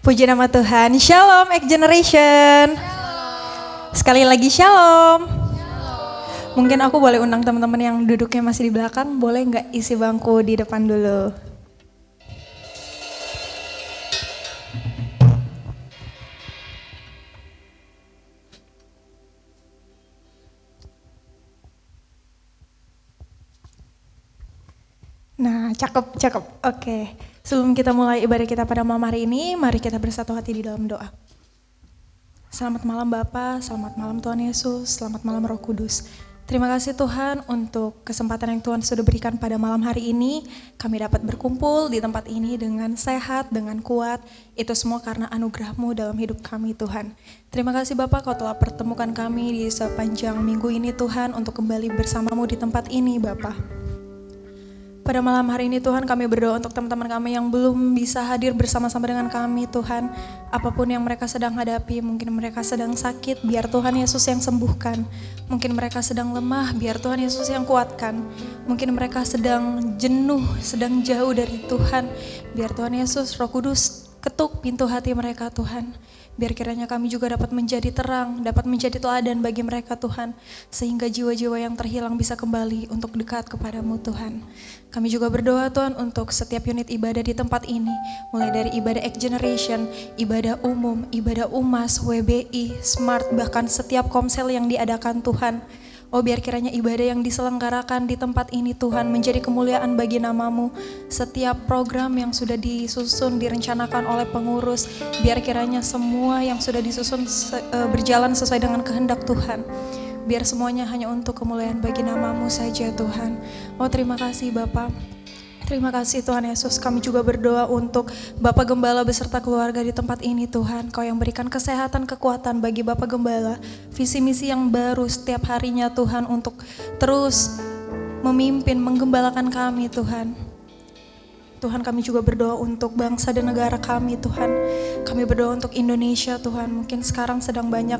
Puji nama Tuhan. Shalom X Generation. Sekali lagi shalom. Mungkin aku boleh undang teman-teman yang duduknya masih di belakang, boleh nggak isi bangku di depan dulu? Nah, cakep. Oke. Sebelum kita mulai ibadah kita pada malam hari ini, mari kita bersatu hati di dalam doa. Selamat malam Bapa, selamat malam Tuhan Yesus, selamat malam Roh Kudus. Terima kasih Tuhan untuk kesempatan yang Tuhan sudah berikan pada malam hari ini. Kami dapat berkumpul di tempat ini dengan sehat, dengan kuat. Itu semua karena anugerah-Mu dalam hidup kami Tuhan. Terima kasih Bapa, Kau telah pertemukan kami di sepanjang minggu ini Tuhan untuk kembali bersama-Mu di tempat ini Bapa. Pada malam hari ini Tuhan kami berdoa untuk teman-teman kami yang belum bisa hadir bersama-sama dengan kami Tuhan. Apapun yang mereka sedang hadapi, mungkin mereka sedang sakit, biar Tuhan Yesus yang sembuhkan. Mungkin mereka sedang lemah, biar Tuhan Yesus yang kuatkan. Mungkin mereka sedang jenuh, sedang jauh dari Tuhan. Biar Tuhan Yesus, Roh Kudus ketuk pintu hati mereka Tuhan. Biar kiranya kami juga dapat menjadi terang, dapat menjadi teladan bagi mereka Tuhan. Sehingga jiwa-jiwa yang terhilang bisa kembali untuk dekat kepadamu Tuhan. Kami juga berdoa Tuhan untuk setiap unit ibadah di tempat ini. Mulai dari ibadah X Generation, ibadah umum, ibadah UMAS, WBI, Smart, bahkan setiap komsel yang diadakan Tuhan. Oh biar kiranya ibadah yang diselenggarakan di tempat ini Tuhan menjadi kemuliaan bagi nama-Mu. Setiap program yang sudah disusun, direncanakan oleh pengurus, biar kiranya semua yang sudah disusun berjalan sesuai dengan kehendak Tuhan. Biar semuanya hanya untuk kemuliaan bagi nama-Mu saja Tuhan. Oh terima kasih Bapa. Terima kasih Tuhan Yesus, kami juga berdoa untuk Bapak Gembala beserta keluarga di tempat ini Tuhan. Kau yang berikan kesehatan, kekuatan bagi Bapak Gembala, visi misi yang baru setiap harinya Tuhan untuk terus memimpin, menggembalakan kami Tuhan. Tuhan kami juga berdoa untuk bangsa dan negara kami Tuhan. Kami berdoa untuk Indonesia Tuhan, mungkin sekarang sedang banyak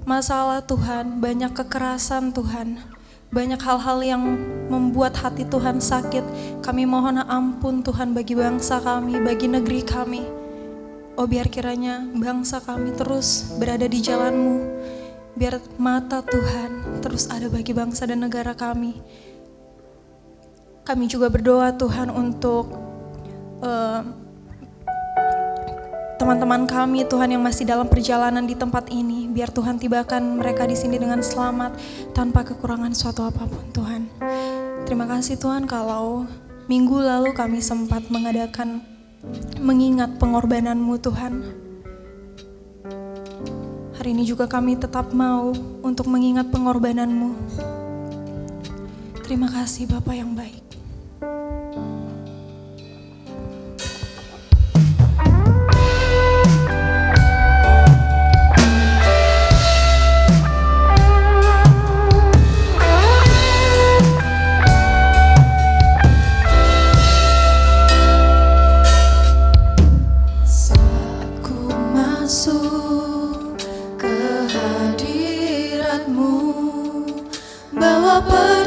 masalah Tuhan, banyak kekerasan Tuhan. Banyak hal-hal yang membuat hati Tuhan sakit. Kami mohon ampun Tuhan bagi bangsa kami, bagi negeri kami. Oh biar kiranya bangsa kami terus berada di jalan-Mu. Biar mata Tuhan terus ada bagi bangsa dan negara kami. Kami juga berdoa Tuhan untuk teman-teman kami Tuhan yang masih dalam perjalanan di tempat ini, biar Tuhan tibakan mereka di sini dengan selamat tanpa kekurangan suatu apapun Tuhan. Terima kasih Tuhan kalau minggu lalu kami sempat mengadakan mengingat pengorbanan-Mu Tuhan. Hari ini juga kami tetap mau untuk mengingat pengorbanan-Mu. Terima kasih Bapa yang baik.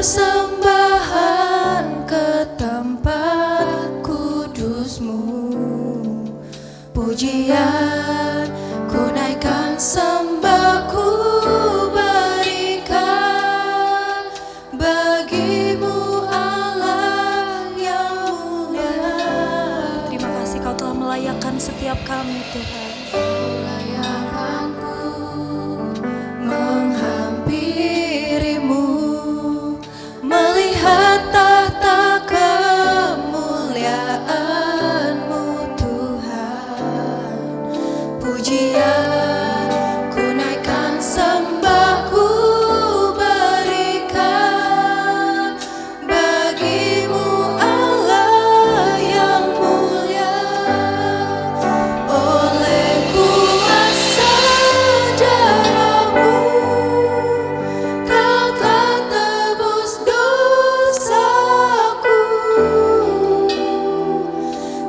Persembahan ke tempat kudus-Mu, pujian ku naikkan, sembah ku berikan bagi-Mu Allah yang mulia. Terima kasih Kau telah melayakkan setiap kami Tuhan.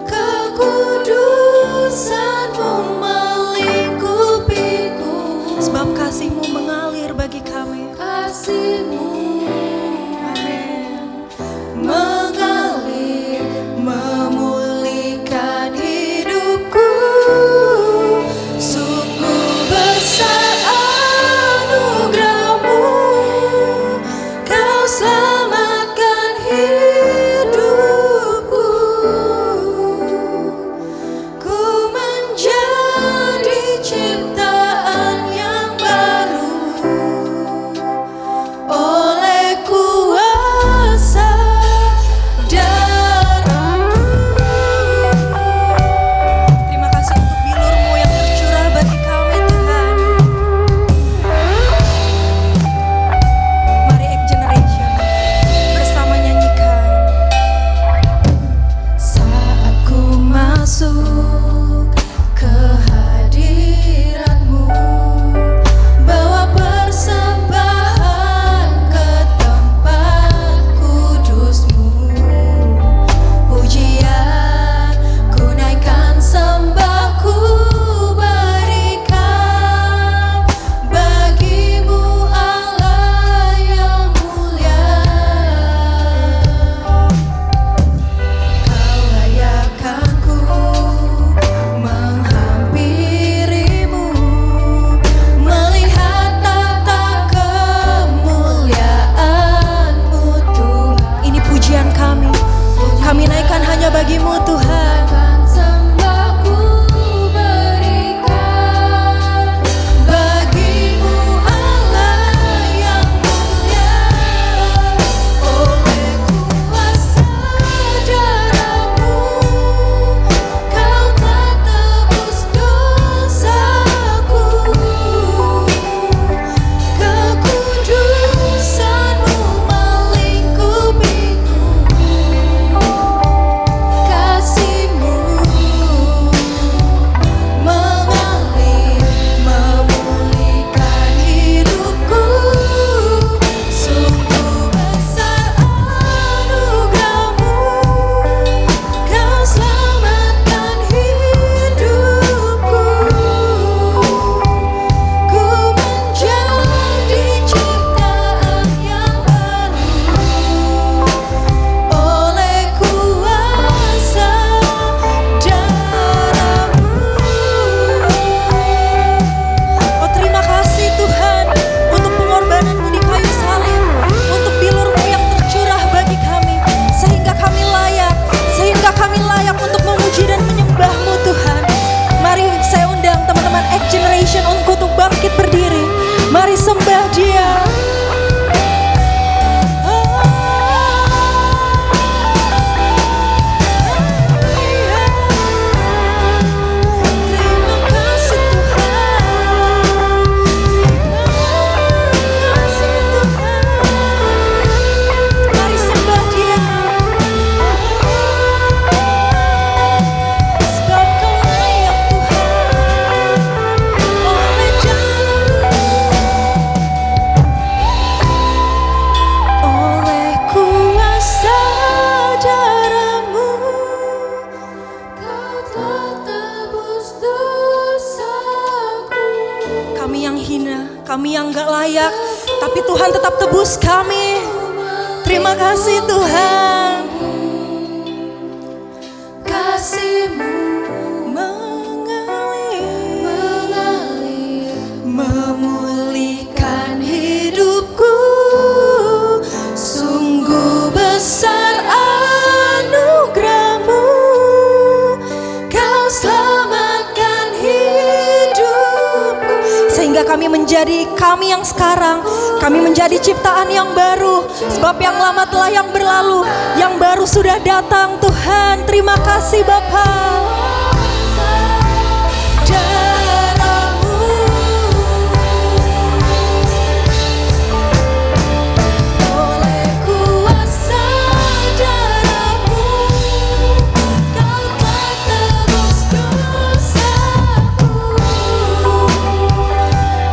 Kekudusan-Mu melingkupi kami yang gak layak, tapi Tuhan tetap tebus kami. Terima kasih Tuhan. Kasih-Mu mengalir, memulihkan hidupku. Sungguh besar anugerah-Mu, Kau selamatkan hidupku. Sehingga kami menjadi kami yang sekarang, kami menjadi ciptaan yang baru. Sebab yang lama telah yang berlalu, yang baru sudah datang. Tuhan, terima kasih Bapa. Darah-Mu, oleh kuasa darah-Mu, Kau telah tebus dosaku.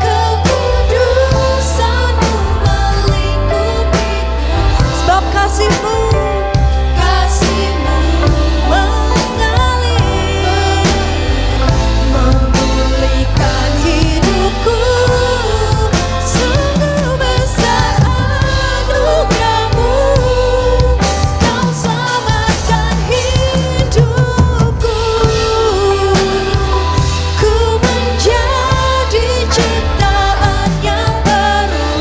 Kekudusan-Mu melingkupi. Sebab kasih-Mu mengalir, memulihkan hidupku. Sungguh besar anugerah-Mu, Kau selamatkan hidupku. Ku menjadi ciptaan yang baru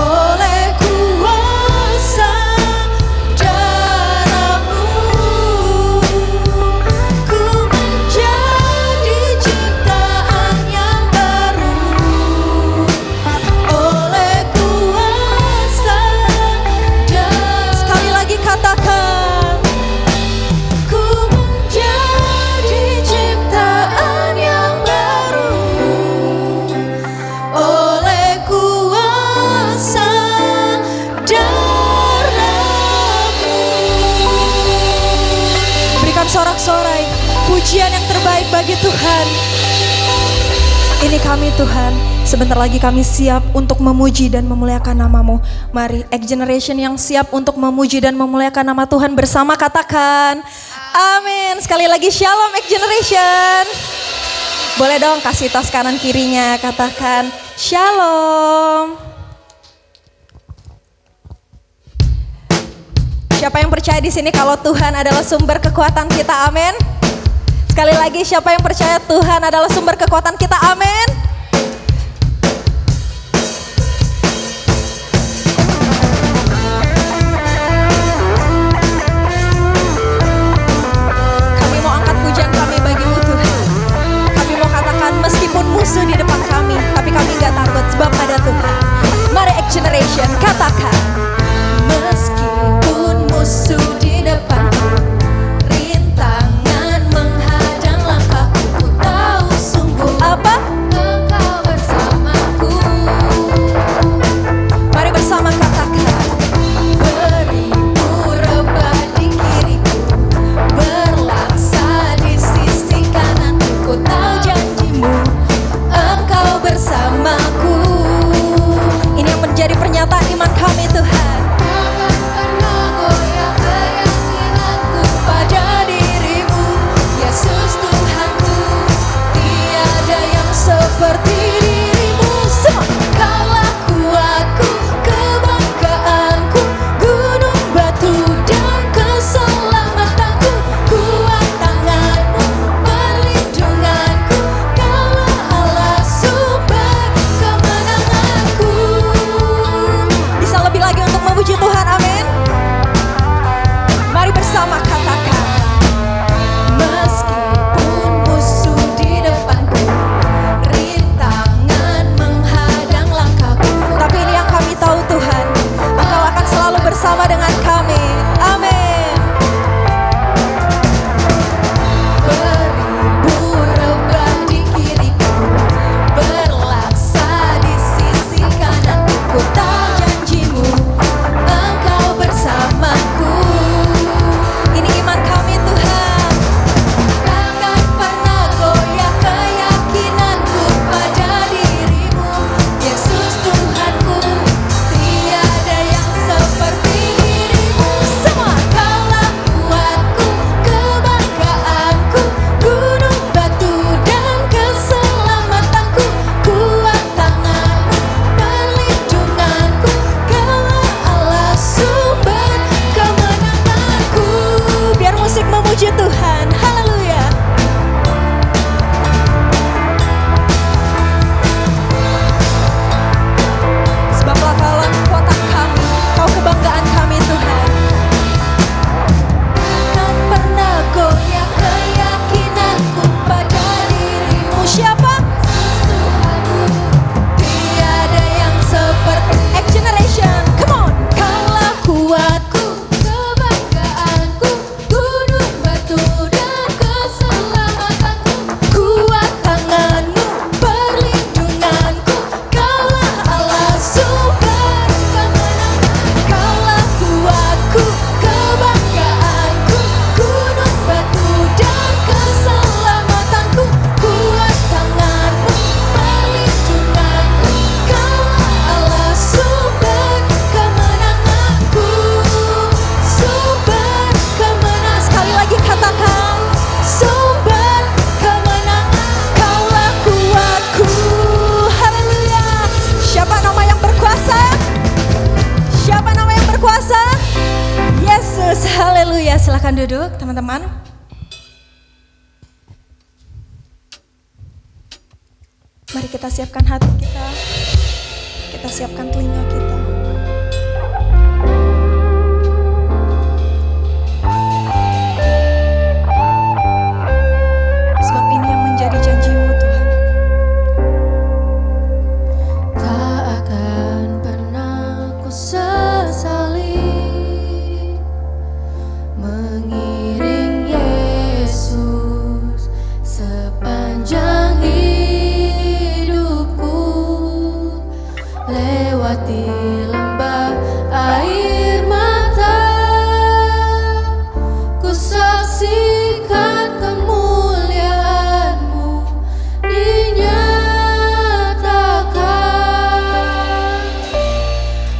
oleh kuasa darah-Mu. Ku menjadi ciptaan yang baru oleh kuasa darah. Sekali lagi katakan, ku menjadi ciptaan yang baru oleh kuasa darah-Mu. Berikan sorak-sorai pujian yang terbaik bagi Tuhan. Ini kami Tuhan, sebentar lagi kami siap untuk memuji dan memuliakan nama-Mu. Mari X Generation yang siap untuk memuji dan memuliakan nama Tuhan bersama katakan amin. Sekali lagi Shalom X Generation. Boleh dong kasih tos kanan kirinya, katakan Shalom. Siapa yang percaya di sini kalau Tuhan adalah sumber kekuatan kita? Amin. Sekali lagi, siapa yang percaya Tuhan adalah sumber kekuatan kita? Amin. Kami mau angkat pujian kami bagi-Mu Tuhan. Kami mau katakan meskipun musuh di depan kami, tapi kami gak takut sebab ada Tuhan. Mari X Generation katakan, meskipun musuh di depanku, rintangan menghadang langkahku, ku tahu sungguh apa? Silahkan duduk teman-teman. Mari kita siapkan hati kita. Kita siapkan telinga kita. Sebab ini yang menjadi janji-Mu Tuhan. Tak akan pernah ku sesali mengiring Yesus sepanjang hidupku, lewati lembah air mata, ku saksikan kemuliaan-Mu dinyatakan.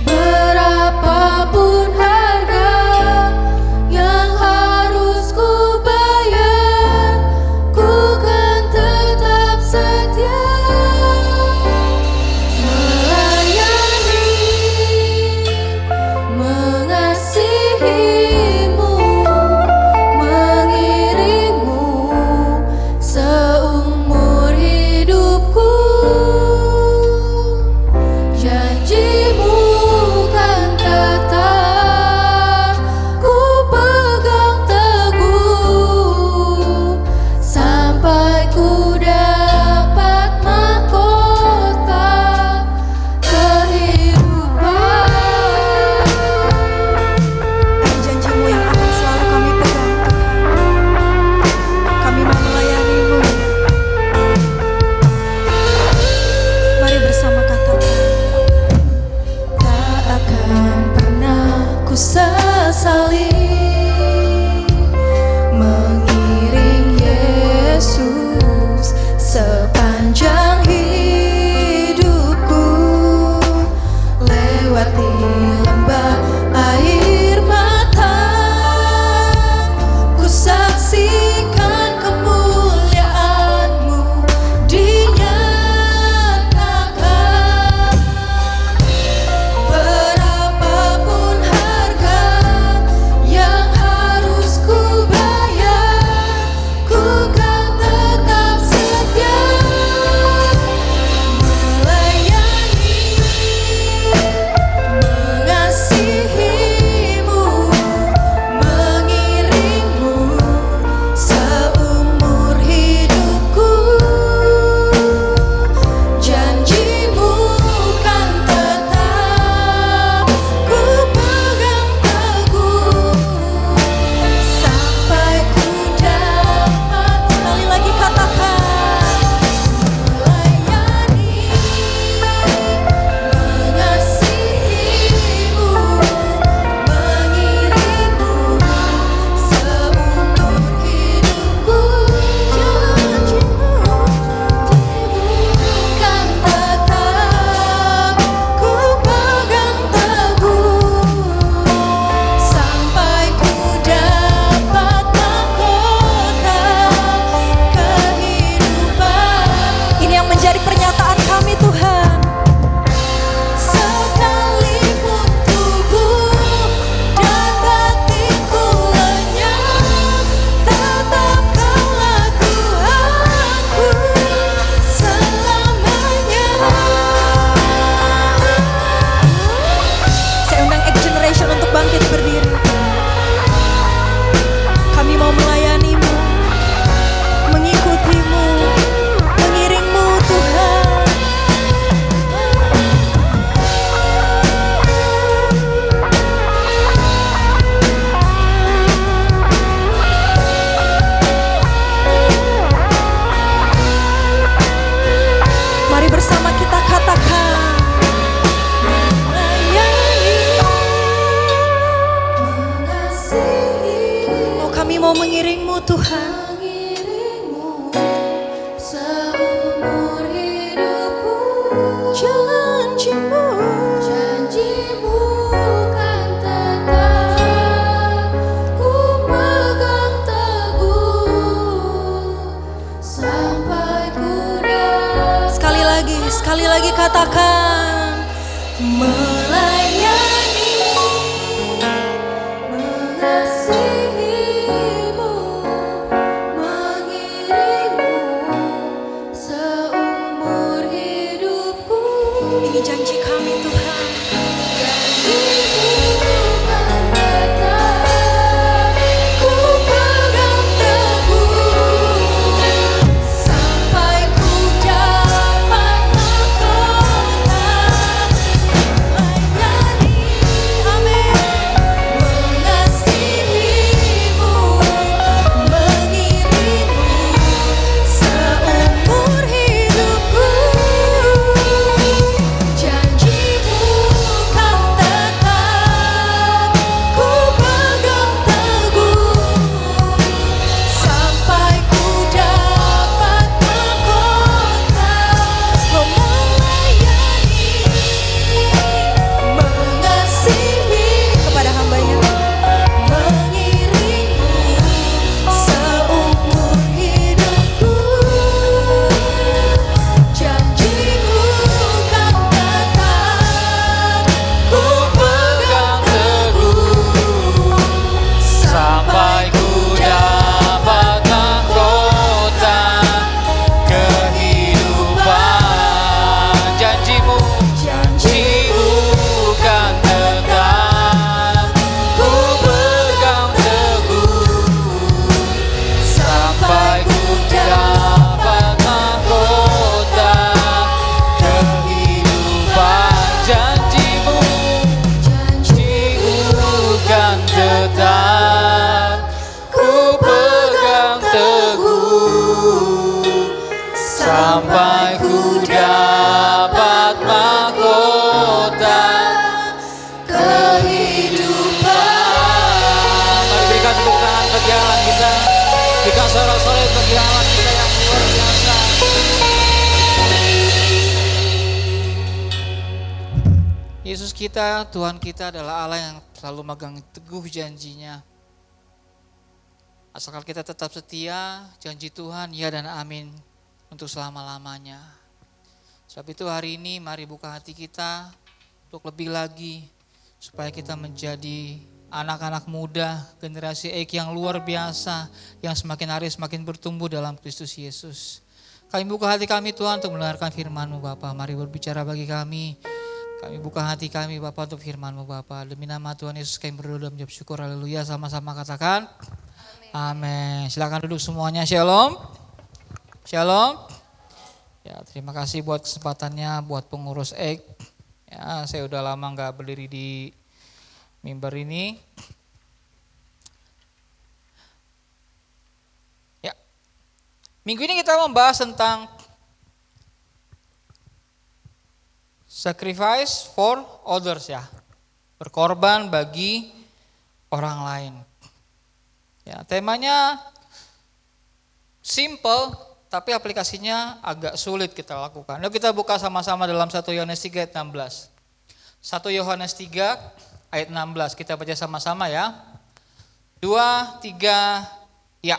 Berapapun harga yang harus ku bayar, ku kan tetap setia melayani, mengasihi-Mu, mengiring-Mu seumur hidupku. Janji-Mu kan tetap ku pegang teguh sampai ku dapat mahkota kehidupan. Ini janji-Mu yang akan selalu kami pegang Tuhan. Kami mau melayani-Mu. Mari bersama katakan. Tak akan pernah ku sesali mengiring Yesus sepanjang hidupku, lewati lembah air mata, ku saksikan kemuliaan-Mu dinyatakan. Berapapun harga yang harus ku bayar, ku kan tetap setia melayani, mengasihi-Mu, mengiring-Mu seumur hidupku. Janji-Mu kan tetap ku pegang teguh sampai ku dapat. Sekali lagi katakan. Melayani, mengasihi-Mu, mengiring-Mu seumur hidupku. Janji-Mu kan tetap ku pegang teguh sampai ku dapat mahkota kehidupan. Ini yang menjadi pernyataan kami Tuhan. Sekalipun tubuh dan batinku lenyap, tetap Kaulah Tuhanku selamanya. Saya undang X Generation untuk bangkit berdiri. Kami mau melayani-Mu, mengikuti-Mu, mengiring-Mu Tuhan. Mari bersama kita katakan. Oh, kami mau mengiring-Mu Tuhan. Mengiring-Mu seumur hidupku. Janji-Mu Janji-Mu kan tetap ku pegang teguh sampai ku dapat. sekali lagi katakan. Melayani, mengasihi, kami Tuhan. sampai ku dapat mahkota kehidupan. Mari berikan tepuk tangan bagi Allah kita, berikan sorak-sorai bagi Allah kita yang luar biasa. Yesus kita, Tuhan kita adalah Allah yang selalu megang teguh janjinya. Asalkan kita tetap setia, janji Tuhan ya dan amin untuk selama-lamanya. Sebab itu hari ini mari buka hati kita untuk lebih lagi supaya kita menjadi anak-anak muda, generasi X yang luar biasa, yang semakin hari semakin bertumbuh dalam Kristus Yesus. Kami buka hati kami Tuhan untuk mendengarkan firman-Mu Bapa. Mari berbicara bagi kami. Kami buka hati kami Bapa untuk firman-Mu Bapa. Demi nama Tuhan Yesus kami berdoa dan mengucap syukur. Haleluya. Sama-sama katakan amin. Silakan duduk semuanya. Shalom. Shalom. Ya, terima kasih buat kesempatannya buat pengurus X. Ya, saya udah lama nggak berdiri di mimbar ini. Ya. Minggu ini kita membahas tentang sacrifice for others ya. Berkorban bagi orang lain. Ya, temanya simple tapi aplikasinya agak sulit kita lakukan. Yuk kita buka sama-sama dalam 1 Yohanes 3 ayat 16. 1 Yohanes 3 ayat 16 kita baca sama-sama ya. 2, 3, ya.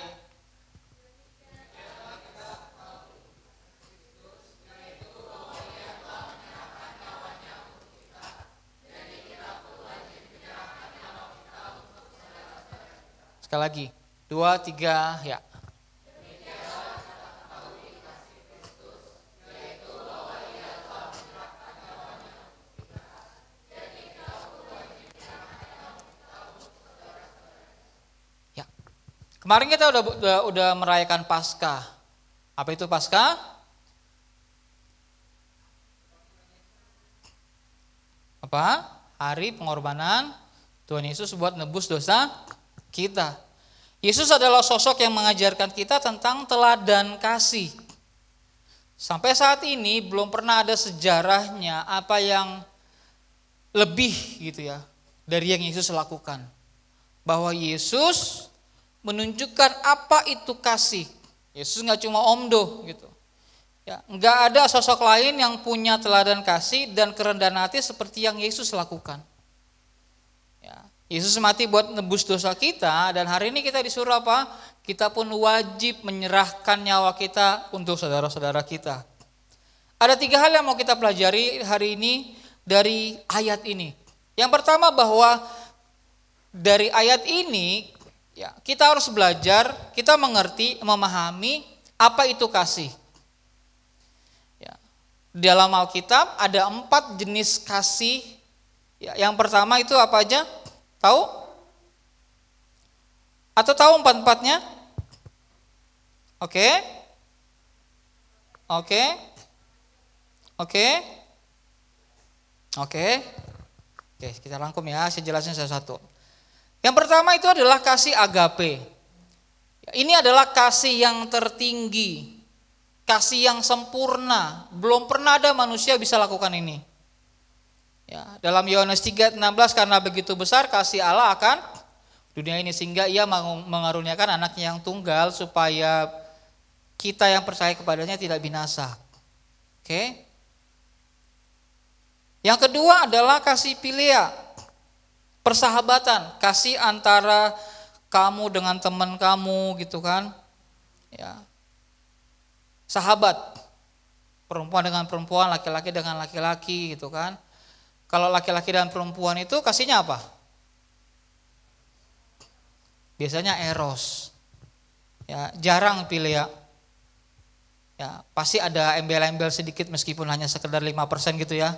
Sekali lagi, 2, 3, ya. Ya. Kemarin kita udah merayakan Paskah. Apa itu Paskah? Apa? Hari pengorbanan Tuhan Yesus buat nebus dosa kita. Yesus adalah sosok yang mengajarkan kita tentang teladan kasih. Sampai saat ini belum pernah ada sejarahnya apa yang lebih gitu ya dari yang Yesus lakukan. Bahwa Yesus menunjukkan apa itu kasih. Yesus nggak cuma omdo gitu. Ya, nggak ada sosok lain yang punya teladan kasih dan kerendahan hati seperti yang Yesus lakukan. Yesus mati buat nebus dosa kita dan hari ini kita disuruh apa? Kita pun wajib menyerahkan nyawa kita untuk saudara-saudara kita. Ada 3 hal yang mau kita pelajari hari ini dari ayat ini. Yang pertama bahwa dari ayat ini ya, kita harus belajar, kita mengerti, memahami apa itu kasih. Ya. Di dalam Alkitab ada 4 jenis kasih. Ya, yang pertama itu apa aja? Tahu? Atau tahu 4-4-nya? Oke. Oke. Oke. Oke. Oke, kita rangkum ya, saya jelasin satu-satu. Yang pertama itu adalah kasih agape. Ini adalah kasih yang tertinggi, kasih yang sempurna. Belum pernah ada manusia bisa lakukan ini. Ya, dalam Yohanes 3:16, karena begitu besar kasih Allah akan dunia ini sehingga ia mengaruniakan anaknya yang tunggal supaya kita yang percaya kepadanya tidak binasa. Oke. Yang kedua adalah kasih philia, persahabatan, kasih antara kamu dengan teman kamu gitu kan. Ya. Sahabat, perempuan dengan perempuan, laki-laki dengan laki-laki gitu kan. Kalau laki-laki dan perempuan itu kasihnya apa? Biasanya eros. Ya, jarang philia. Ya, pasti ada embel-embel sedikit meskipun hanya sekedar 5% gitu ya.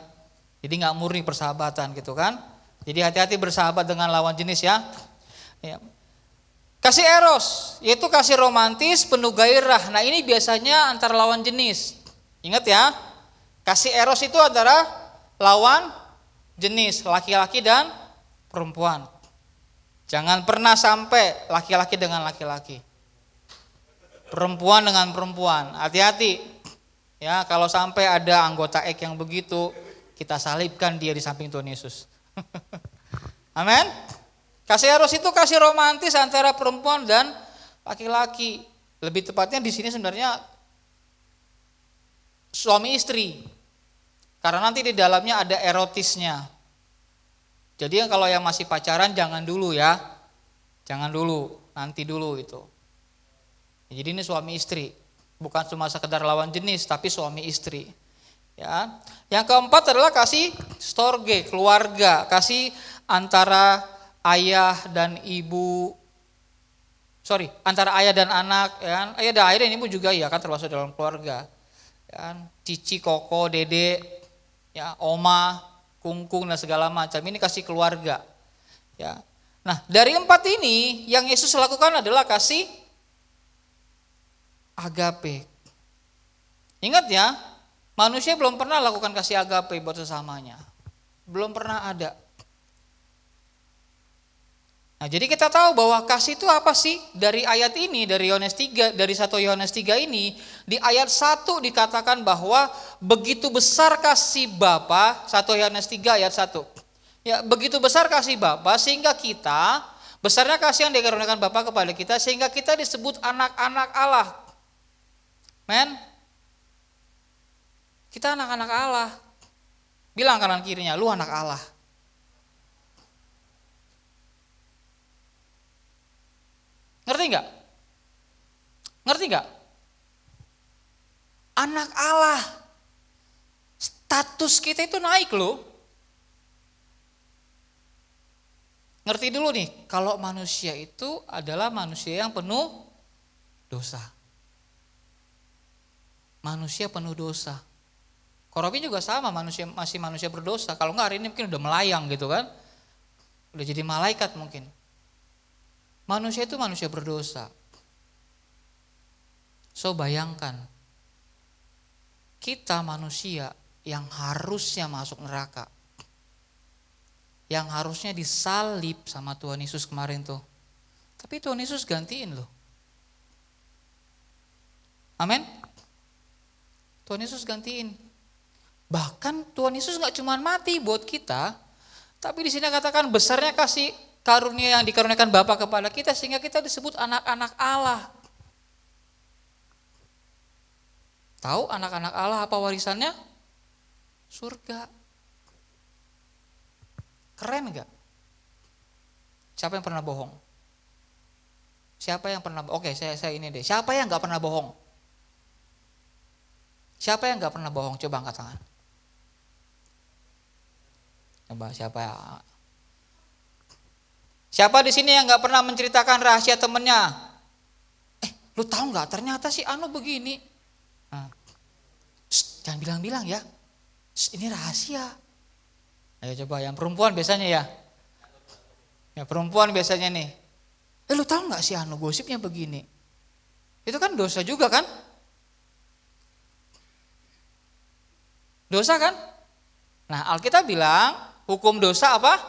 Jadi nggak murni persahabatan gitu kan. Jadi hati-hati bersahabat dengan lawan jenis ya. Ya. Kasih eros, yaitu kasih romantis penuh gairah. Nah ini biasanya antara lawan jenis. Ingat ya, kasih eros itu antara lawan jenis, laki-laki dan perempuan. Jangan pernah sampai laki-laki dengan laki-laki, perempuan dengan perempuan. Hati-hati ya, kalau sampai ada anggota X yang begitu, kita salibkan dia di samping Tuhan Yesus. Amin. Kasih eros itu kasih romantis antara perempuan dan laki-laki. Lebih tepatnya di sini sebenarnya suami istri. Karena nanti di dalamnya ada erotisnya. Jadi kalau yang masih pacaran jangan dulu ya. Jangan dulu, nanti dulu itu. Jadi ini suami istri. Bukan cuma sekedar lawan jenis tapi suami istri. Ya. Yang keempat adalah kasih storge, keluarga, kasih antara ayah dan ibu, antara ayah dan anak, ya. Ayah dan ayah dan ibu juga ya kan termasuk dalam keluarga. Ya. Cici, koko, dede, ya, oma, kungkung dan segala macam. Ini kasih keluarga. Ya. Nah, dari 4 ini yang Yesus lakukan adalah kasih agape. Ingat ya, manusia belum pernah lakukan kasih agape buat sesamanya. Belum pernah ada. Nah, jadi kita tahu bahwa kasih itu apa sih? Dari ayat ini, dari Yohanes 3, dari 1 Yohanes 3 ini, di ayat 1 dikatakan bahwa begitu besar kasih Bapa, 1 Yohanes 3 ayat 1. Ya, begitu besar kasih Bapa sehingga kita, besarnya kasih yang dikaruniakan Bapa kepada kita sehingga kita disebut anak-anak Allah. Men. Kita anak-anak Allah. Bilang kanan kirinya, lu anak Allah. Ngerti nggak? Ngerti nggak? Anak Allah. Status kita itu naik loh. Ngerti dulu nih, kalau manusia itu adalah manusia yang penuh dosa. Manusia penuh dosa. Korobi juga sama, masih manusia berdosa. Kalau enggak hari ini mungkin udah melayang gitu kan. Udah jadi malaikat mungkin. Manusia itu manusia berdosa. So bayangkan, kita manusia yang harusnya masuk neraka, yang harusnya disalib sama Tuhan Yesus kemarin tuh. Tapi Tuhan Yesus gantiin loh. Amin. Tuhan Yesus gantiin. Bahkan Tuhan Yesus gak cuma mati buat kita, tapi di sini katakan besarnya kasih karunia yang dikaruniakan Bapa kepada kita sehingga kita disebut anak-anak Allah. Tahu anak-anak Allah apa warisannya? Surga. Keren gak? Siapa yang pernah bohong? Siapa yang pernah? Oke, saya ini deh. Siapa yang gak pernah bohong? Siapa yang gak pernah bohong? Coba angkat tangan. Coba siapa ya? Siapa di sini yang nggak pernah menceritakan rahasia temennya? Lu tahu nggak? Ternyata si Anu begini. Nah. jangan bilang-bilang ya. Ini rahasia. Ayo coba yang perempuan biasanya ya. Ya perempuan biasanya nih. Lu tahu nggak sih Anu gosipnya begini? Itu kan dosa juga kan? Dosa kan? Nah Alkitab bilang hukum dosa apa?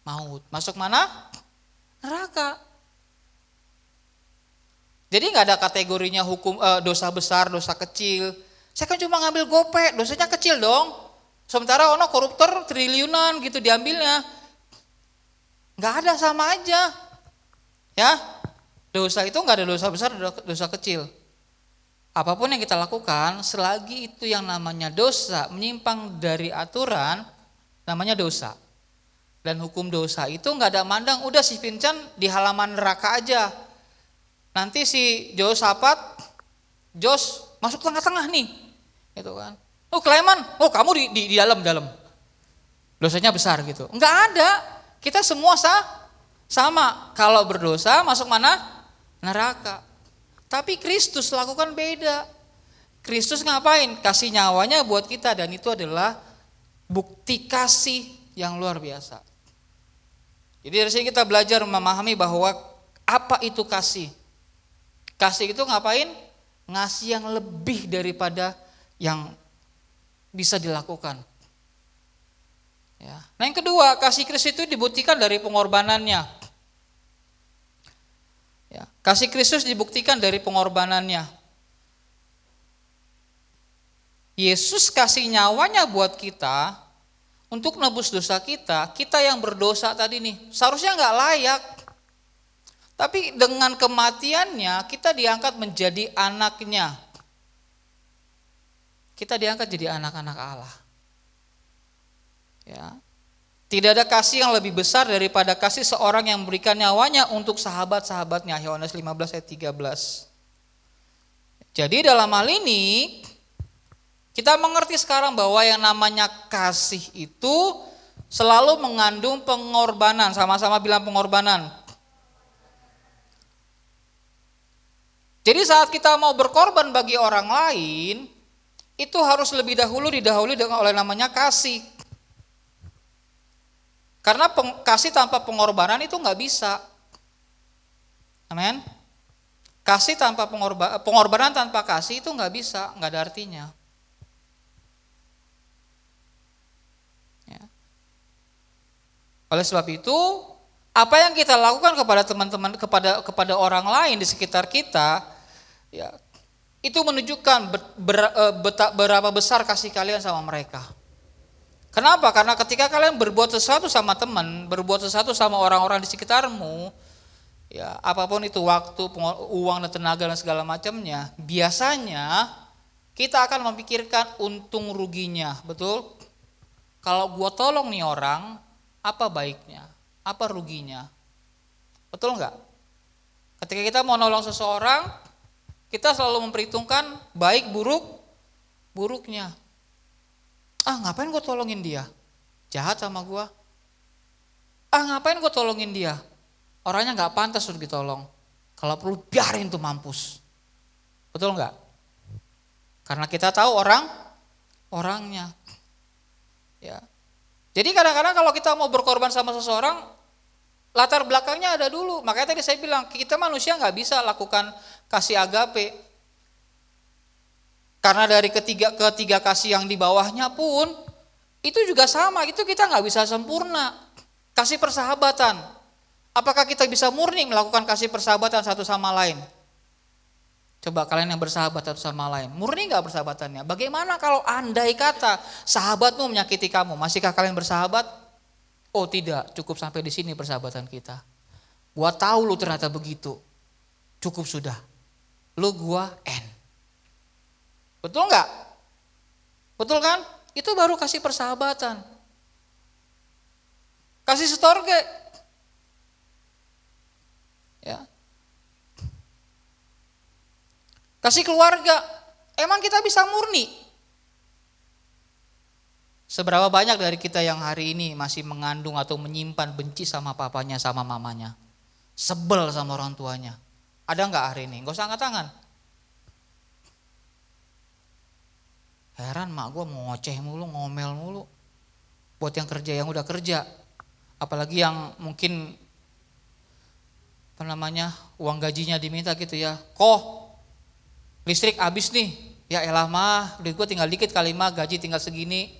Maut. Masuk mana? Neraka. Jadi nggak ada kategorinya hukum dosa besar, dosa kecil. Saya kan cuma ngambil gope, dosanya kecil dong. Sementara ono koruptor triliunan gitu diambilnya. Nggak ada, sama aja. Ya, dosa itu nggak ada dosa besar, dosa kecil. Apapun yang kita lakukan, selagi itu yang namanya dosa, menyimpang dari aturan, namanya dosa. Dan hukum dosa itu nggak ada mandang, udah si Vincent di halaman neraka aja. Nanti si Josafat, Jos masuk tengah-tengah nih, gitu kan? Oh Kleman, oh kamu di dalam, dosanya besar gitu. Nggak ada, kita semua sama. Kalau berdosa masuk mana? Neraka. Tapi Kristus lakukan beda. Kristus ngapain? Kasih nyawanya buat kita, dan itu adalah bukti kasih yang luar biasa. Jadi dari sini kita belajar memahami bahwa apa itu kasih. Kasih itu ngapain? Ngasih yang lebih daripada yang bisa dilakukan. Ya. Nah yang kedua, kasih Kristus itu dibuktikan dari pengorbanannya. Ya. Kasih Kristus dibuktikan dari pengorbanannya. Yesus kasih nyawanya buat kita untuk nebus dosa kita. Kita yang berdosa tadi nih, seharusnya nggak layak. Tapi dengan kematiannya kita diangkat menjadi anaknya. Kita diangkat jadi anak-anak Allah. Ya. Tidak ada kasih yang lebih besar daripada kasih seorang yang memberikan nyawanya untuk sahabat-sahabatnya. Yohanes 15 ayat 13. Jadi dalam hal ini kita mengerti sekarang bahwa yang namanya kasih itu selalu mengandung pengorbanan. Sama-sama bilang pengorbanan. Jadi saat kita mau berkorban bagi orang lain, itu harus lebih dahulu didahului oleh namanya kasih. Karena kasih tanpa pengorbanan itu nggak bisa. Amin. Kasih tanpa pengorbanan tanpa kasih itu nggak bisa, nggak ada artinya. Ya. Oleh sebab itu, apa yang kita lakukan kepada teman-teman, kepada orang lain di sekitar kita, ya, itu menunjukkan berapa besar kasih kalian sama mereka. Kenapa? Karena ketika kalian berbuat sesuatu sama teman, berbuat sesuatu sama orang-orang di sekitarmu, ya apapun itu waktu, uang dan tenaga dan segala macamnya, biasanya kita akan memikirkan untung ruginya, betul? Kalau gua tolong nih orang, apa baiknya? Apa ruginya? Betul enggak? Ketika kita mau nolong seseorang, kita selalu memperhitungkan baik buruknya. Ngapain gue tolongin dia? Jahat sama gue. Ngapain gue tolongin dia? Orangnya gak pantas untuk ditolong. Kalau perlu biarin tuh mampus. Betul enggak? Karena kita tahu orangnya. Ya. Jadi kadang-kadang kalau kita mau berkorban sama seseorang, latar belakangnya ada dulu. Makanya tadi saya bilang, kita manusia gak bisa lakukan kasih agape. Karena dari ketiga kasih yang di bawahnya pun, itu juga sama, itu kita gak bisa sempurna. Kasih persahabatan, apakah kita bisa murni melakukan kasih persahabatan satu sama lain? Coba kalian yang bersahabat satu sama lain, murni gak persahabatannya? Bagaimana kalau andai kata sahabatmu menyakiti kamu, masihkah kalian bersahabat? Oh tidak, cukup sampai di sini persahabatan kita. Gua tahu lu ternyata begitu, cukup sudah. Lu gua end. Betul nggak? Betul kan? Itu baru kasih persahabatan. Kasih setorge. Ya. Kasih keluarga. Emang kita bisa murni? Seberapa banyak dari kita yang hari ini masih mengandung atau menyimpan benci sama papanya, sama mamanya? Sebel sama orang tuanya. Ada nggak hari ini? Nggak usah angkat tangan. Heran mak gue mau ngoceh mulu, ngomel mulu. Buat yang kerja, yang udah kerja. Apalagi yang mungkin uang gajinya diminta gitu ya. Listrik habis nih. Ya elah mah, duit gue tinggal dikit kali mah, gaji tinggal segini.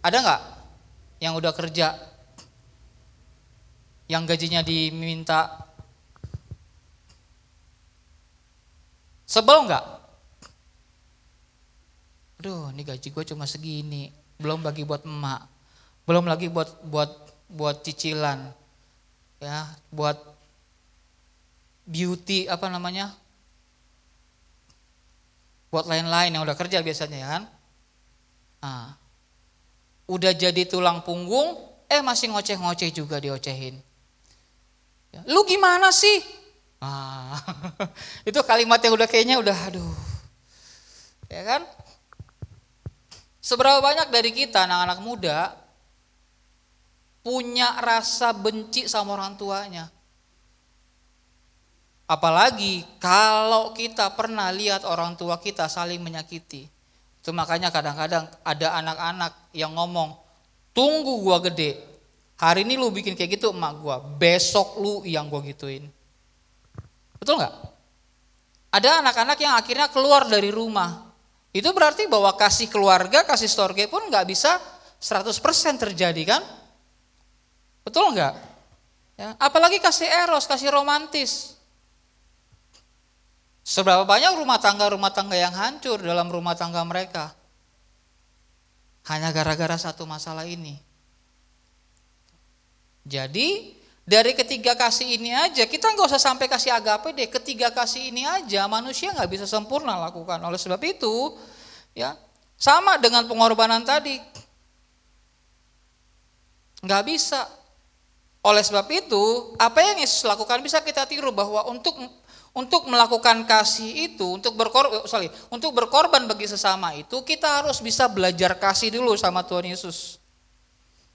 Ada nggak yang udah kerja, yang gajinya diminta? Sebel nggak? Aduh, ini gaji gue cuma segini, belum bagi buat emak, belum lagi buat cicilan, ya, buat beauty buat lain-lain yang udah kerja biasanya ya kan. Nah, udah jadi tulang punggung, masih ngoceh-ngoceh juga diocehin. Ya, lu gimana sih? Itu kalimat yang udah kayaknya udah aduh. Ya kan? Seberapa banyak dari kita anak-anak muda punya rasa benci sama orang tuanya? Apalagi kalau kita pernah lihat orang tua kita saling menyakiti. Itu makanya kadang-kadang ada anak-anak yang ngomong, tunggu gua gede, hari ini lu bikin kayak gitu emak gua, besok lu yang gua gituin. Betul gak? Ada anak-anak yang akhirnya keluar dari rumah. Itu berarti bahwa kasih keluarga, kasih storge pun gak bisa 100% terjadi kan? Betul gak? Ya, apalagi kasih eros, kasih romantis. Seberapa banyak rumah tangga yang hancur dalam rumah tangga mereka. Hanya gara-gara satu masalah ini. Jadi dari ketiga kasih ini aja, kita gak usah sampai kasih agape deh. Ketiga kasih ini aja manusia gak bisa sempurna lakukan. Oleh sebab itu, ya sama dengan pengorbanan tadi. Gak bisa. Oleh sebab itu, apa yang Yesus lakukan bisa kita tiru bahwa untuk melakukan kasih itu, untuk berkorban bagi sesama itu, kita harus bisa belajar kasih dulu sama Tuhan Yesus.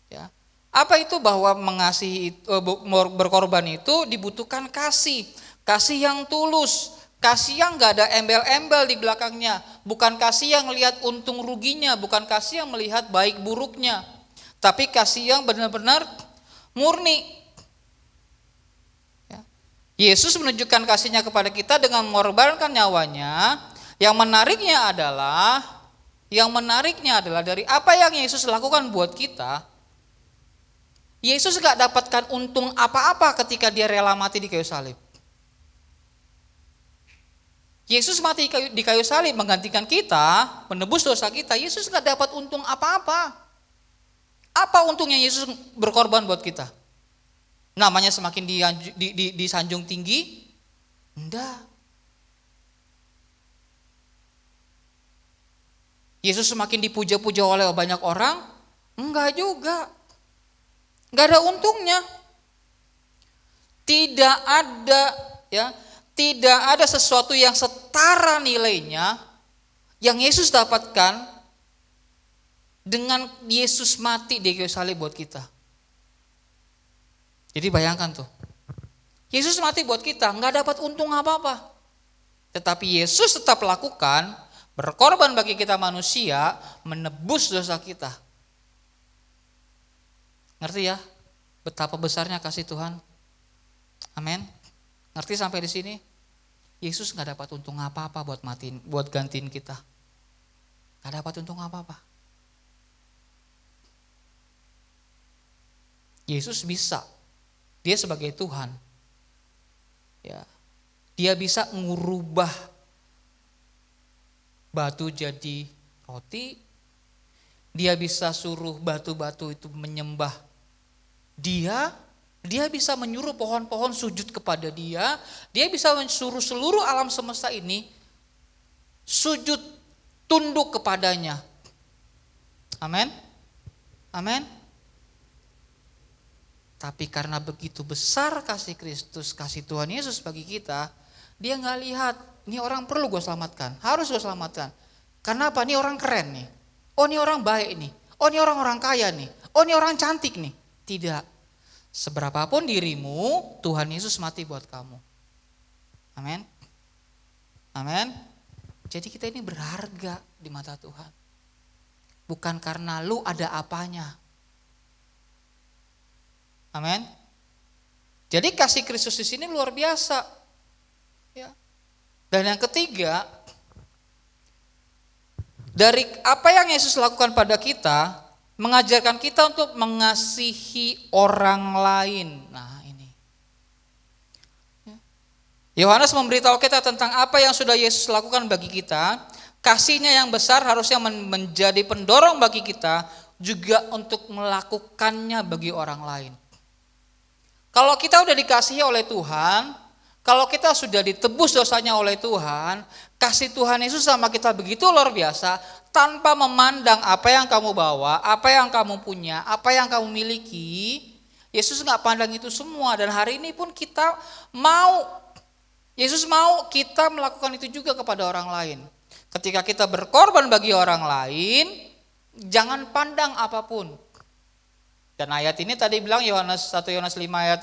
Ya. Apa itu bahwa mengasihi, berkorban itu dibutuhkan kasih yang tulus, kasih yang gak ada embel-embel di belakangnya, bukan kasih yang melihat untung ruginya, bukan kasih yang melihat baik buruknya, tapi kasih yang benar-benar murni. Ya. Yesus menunjukkan kasihnya kepada kita dengan mengorbankan nyawanya. Yang menariknya adalah dari apa yang Yesus lakukan buat kita, Yesus gak dapatkan untung apa-apa ketika dia rela mati di kayu salib. Yesus mati di kayu salib menggantikan kita, menebus dosa kita. Yesus gak dapat untung apa-apa. Apa untungnya Yesus berkorban buat kita? Namanya semakin disanjung tinggi? Enggak. Yesus semakin dipuja-puja oleh banyak orang? Enggak juga. Enggak ada untungnya. Tidak ada sesuatu yang setara nilainya yang Yesus dapatkan dengan Yesus mati di kayu salib buat kita. Jadi bayangkan tuh, Yesus mati buat kita, nggak dapat untung apa-apa. Tetapi Yesus tetap lakukan, berkorban bagi kita manusia, menebus dosa kita. Ngerti ya? Betapa besarnya kasih Tuhan. Amin. Ngerti sampai di sini? Yesus nggak dapat untung apa-apa buat gantiin kita. Nggak dapat untung apa-apa. Yesus bisa, dia sebagai Tuhan, ya, dia bisa ngubah batu jadi roti, dia bisa suruh batu-batu itu menyembah dia bisa menyuruh pohon-pohon sujud kepada dia bisa mensuruh seluruh alam semesta ini sujud tunduk kepadanya. Amin, amin. Tapi karena begitu besar kasih Kristus, kasih Tuhan Yesus bagi kita, dia gak lihat, ini orang perlu gue selamatkan, harus gue selamatkan. Karena apa? Ini orang keren nih, oh ini orang baik nih, oh ini orang kaya nih, oh ini orang cantik nih. Tidak, seberapapun dirimu, Tuhan Yesus mati buat kamu. Amin, amin. Jadi kita ini berharga di mata Tuhan. Bukan karena lu ada apanya. Amin. Jadi kasih Kristus di sini luar biasa. Ya. Dan yang ketiga, dari apa yang Yesus lakukan pada kita, mengajarkan kita untuk mengasihi orang lain. Nah ini. Yohanes memberitahu kita tentang apa yang sudah Yesus lakukan bagi kita. Kasihnya yang besar harusnya menjadi pendorong bagi kita juga untuk melakukannya bagi orang lain. Kalau kita udah dikasihi oleh Tuhan, kalau kita sudah ditebus dosanya oleh Tuhan, kasih Tuhan Yesus sama kita begitu luar biasa, tanpa memandang apa yang kamu bawa, apa yang kamu punya, apa yang kamu miliki. Yesus gak pandang itu semua, dan hari ini pun kita Yesus mau kita melakukan itu juga kepada orang lain. Ketika kita berkorban bagi orang lain, jangan pandang apapun. Dan ayat ini tadi bilang 1 Yohanes 5 ayat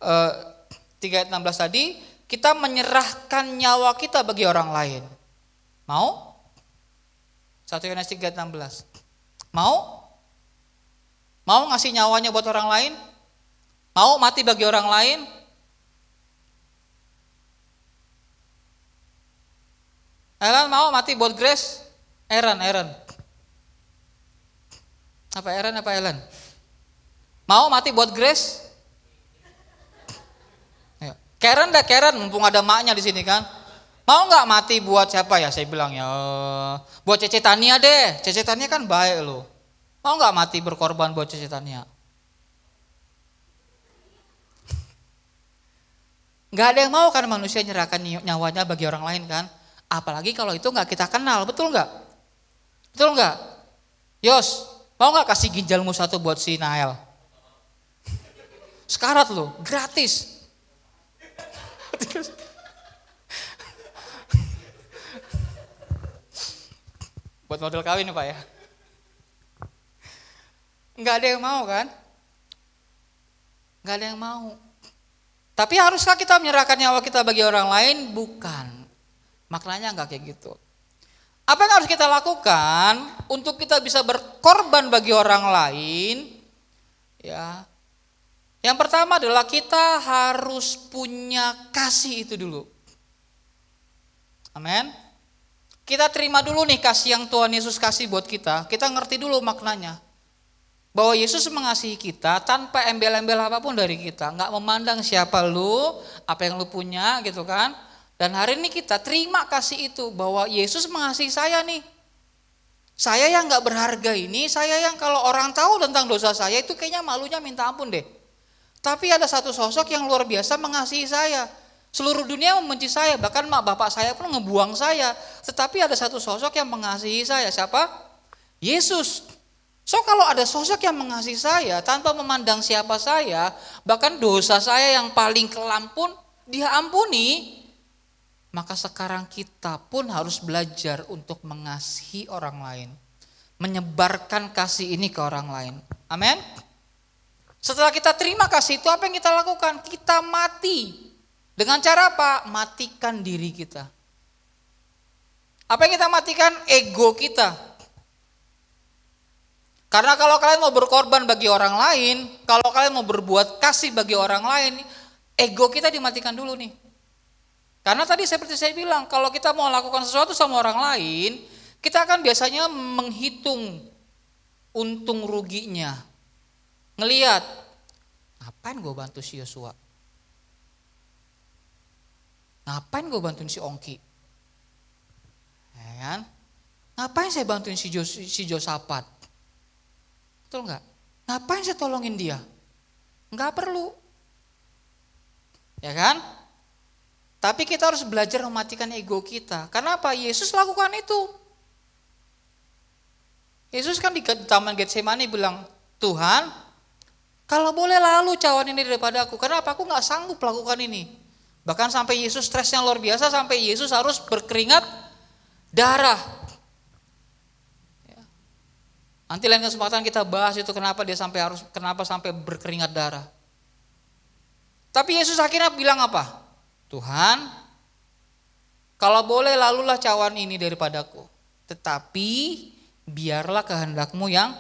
3 ayat 16 tadi, kita menyerahkan nyawa kita bagi orang lain. Mau? 1 Yohanes 3 ayat 16. Mau? Mau ngasih nyawanya buat orang lain? Mau mati bagi orang lain? Ellen mau mati buat Grace? Aaron. Apa Aaron apa Ellen? Mau mati buat Grace? Karen, mumpung ada maknya di sini kan. Mau nggak mati buat siapa ya? Saya bilang ya, buat Cece Tania deh. Cece Tania kan baik loh. Mau nggak mati berkorban buat Cece Tania? Nggak ada yang mau kan manusia nyerahkan nyawanya bagi orang lain kan. Apalagi kalau itu nggak kita kenal, betul nggak? Betul nggak? Yos, mau nggak kasih ginjalmu satu buat si Nael? Sekarat loh, gratis. Buat model kawin Pak ya. Nggak ada yang mau kan? Nggak ada yang mau. Tapi haruskah kita menyerahkan nyawa kita bagi orang lain? Bukan. Maknanya nggak kayak gitu. Apa yang harus kita lakukan untuk kita bisa berkorban bagi orang lain? Ya. Yang pertama adalah kita harus punya kasih itu dulu. Amin. Kita terima dulu nih kasih yang Tuhan Yesus kasih buat kita. Kita ngerti dulu maknanya. Bahwa Yesus mengasihi kita tanpa embel-embel apapun dari kita. Nggak memandang siapa lu, apa yang lu punya gitu kan. Dan hari ini kita terima kasih itu. Bahwa Yesus mengasihi saya nih. Saya yang nggak berharga ini, saya yang kalau orang tahu tentang dosa saya itu kayaknya malunya minta ampun deh. Tapi ada satu sosok yang luar biasa mengasihi saya. Seluruh dunia membenci saya, bahkan mak bapak saya pun ngebuang saya. Tetapi ada satu sosok yang mengasihi saya, siapa? Yesus. So kalau ada sosok yang mengasihi saya tanpa memandang siapa saya, bahkan dosa saya yang paling kelam pun dia ampuni, maka sekarang kita pun harus belajar untuk mengasihi orang lain. Menyebarkan kasih ini ke orang lain. Amin. Setelah kita terima kasih itu, apa yang kita lakukan? Kita mati. Dengan cara apa? Matikan diri kita. Apa yang kita matikan? Ego kita. Karena kalau kalian mau berkorban bagi orang lain, kalau kalian mau berbuat kasih bagi orang lain, ego kita dimatikan dulu nih. Karena tadi seperti saya bilang, kalau kita mau lakukan sesuatu sama orang lain, kita akan biasanya menghitung untung ruginya. Ngelihat, ngapain gue bantu si Yosua? Ngapain gue bantuin si Ongki? Ya kan? Ngapain saya bantuin si Josafat? Betul nggak? Ngapain saya tolongin dia? Nggak perlu. Ya kan? Tapi kita harus belajar mematikan ego kita. Karena apa? Yesus lakukan itu. Yesus kan di Taman Getsemani bilang, Tuhan, kalau boleh lalu cawan ini daripada aku. Karena apa? Aku gak sanggup lakukan ini. Bahkan sampai Yesus stresnya luar biasa. Sampai Yesus harus berkeringat darah. Ya. Nanti lain kesempatan kita bahas itu kenapa sampai berkeringat darah. Tapi Yesus akhirnya bilang apa? Tuhan, Kalau boleh lalulah cawan ini daripadaku. Tetapi biarlah kehendakmu yang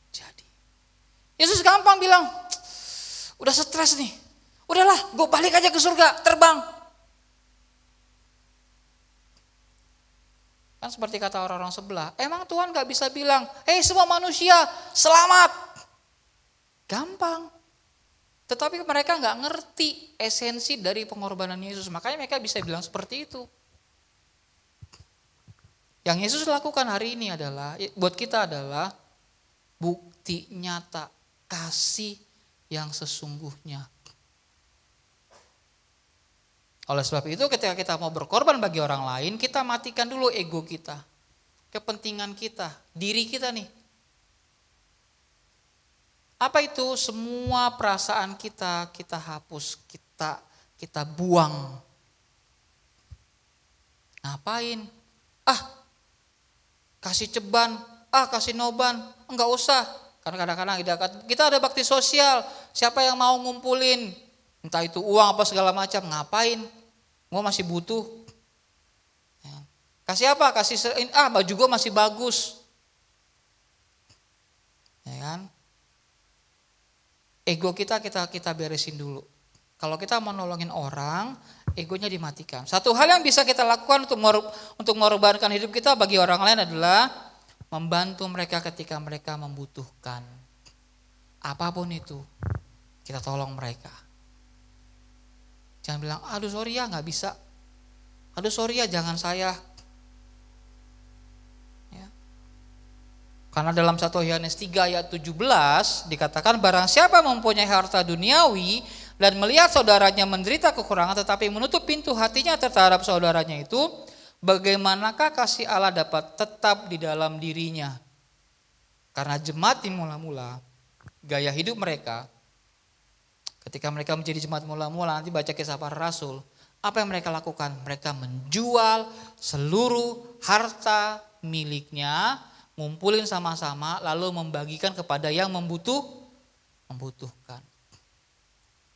jadi. Yesus gampang bilang, udah stres nih. Udahlah, gue balik aja ke surga, terbang. Kan seperti kata orang-orang sebelah, emang Tuhan gak bisa bilang, hei semua manusia selamat. Gampang. Tetapi mereka gak ngerti esensi dari pengorbanan Yesus. Makanya mereka bisa bilang seperti itu. Yang Yesus lakukan hari ini adalah, buat kita adalah bukti nyata kasih yang sesungguhnya. Oleh sebab itu ketika kita mau berkorban bagi orang lain, kita matikan dulu ego kita, kepentingan kita, diri kita nih. Apa itu? Semua perasaan kita hapus, kita buang. Ngapain? Kasih ceban, kasih noban, enggak usah. Karena kadang-kadang kita ada bakti sosial, siapa yang mau ngumpulin, entah itu uang apa segala macam, ngapain? Gue masih butuh. Ya. Kasih apa? Kasih baju gue masih bagus. Ya kan? Ego kita beresin dulu. Kalau kita mau nolongin orang, egonya dimatikan. Satu hal yang bisa kita lakukan untuk mengorbankan hidup kita bagi orang lain adalah membantu mereka ketika mereka membutuhkan. Apapun itu, kita tolong mereka. Jangan bilang, aduh sorry ya gak bisa. Aduh sorry ya jangan saya. Ya. Karena dalam 1 Yohanes 3 ayat 17 dikatakan barang siapa mempunyai harta duniawi dan melihat saudaranya menderita kekurangan tetapi menutup pintu hatinya terhadap saudaranya itu, bagaimanakah kasih Allah dapat tetap di dalam dirinya? Karena jemaat di mula-mula, gaya hidup mereka, ketika mereka menjadi jemaat mula-mula, nanti baca Kisah Para Rasul, apa yang mereka lakukan? Mereka menjual seluruh harta miliknya, ngumpulin sama-sama, lalu membagikan kepada yang membutuhkan.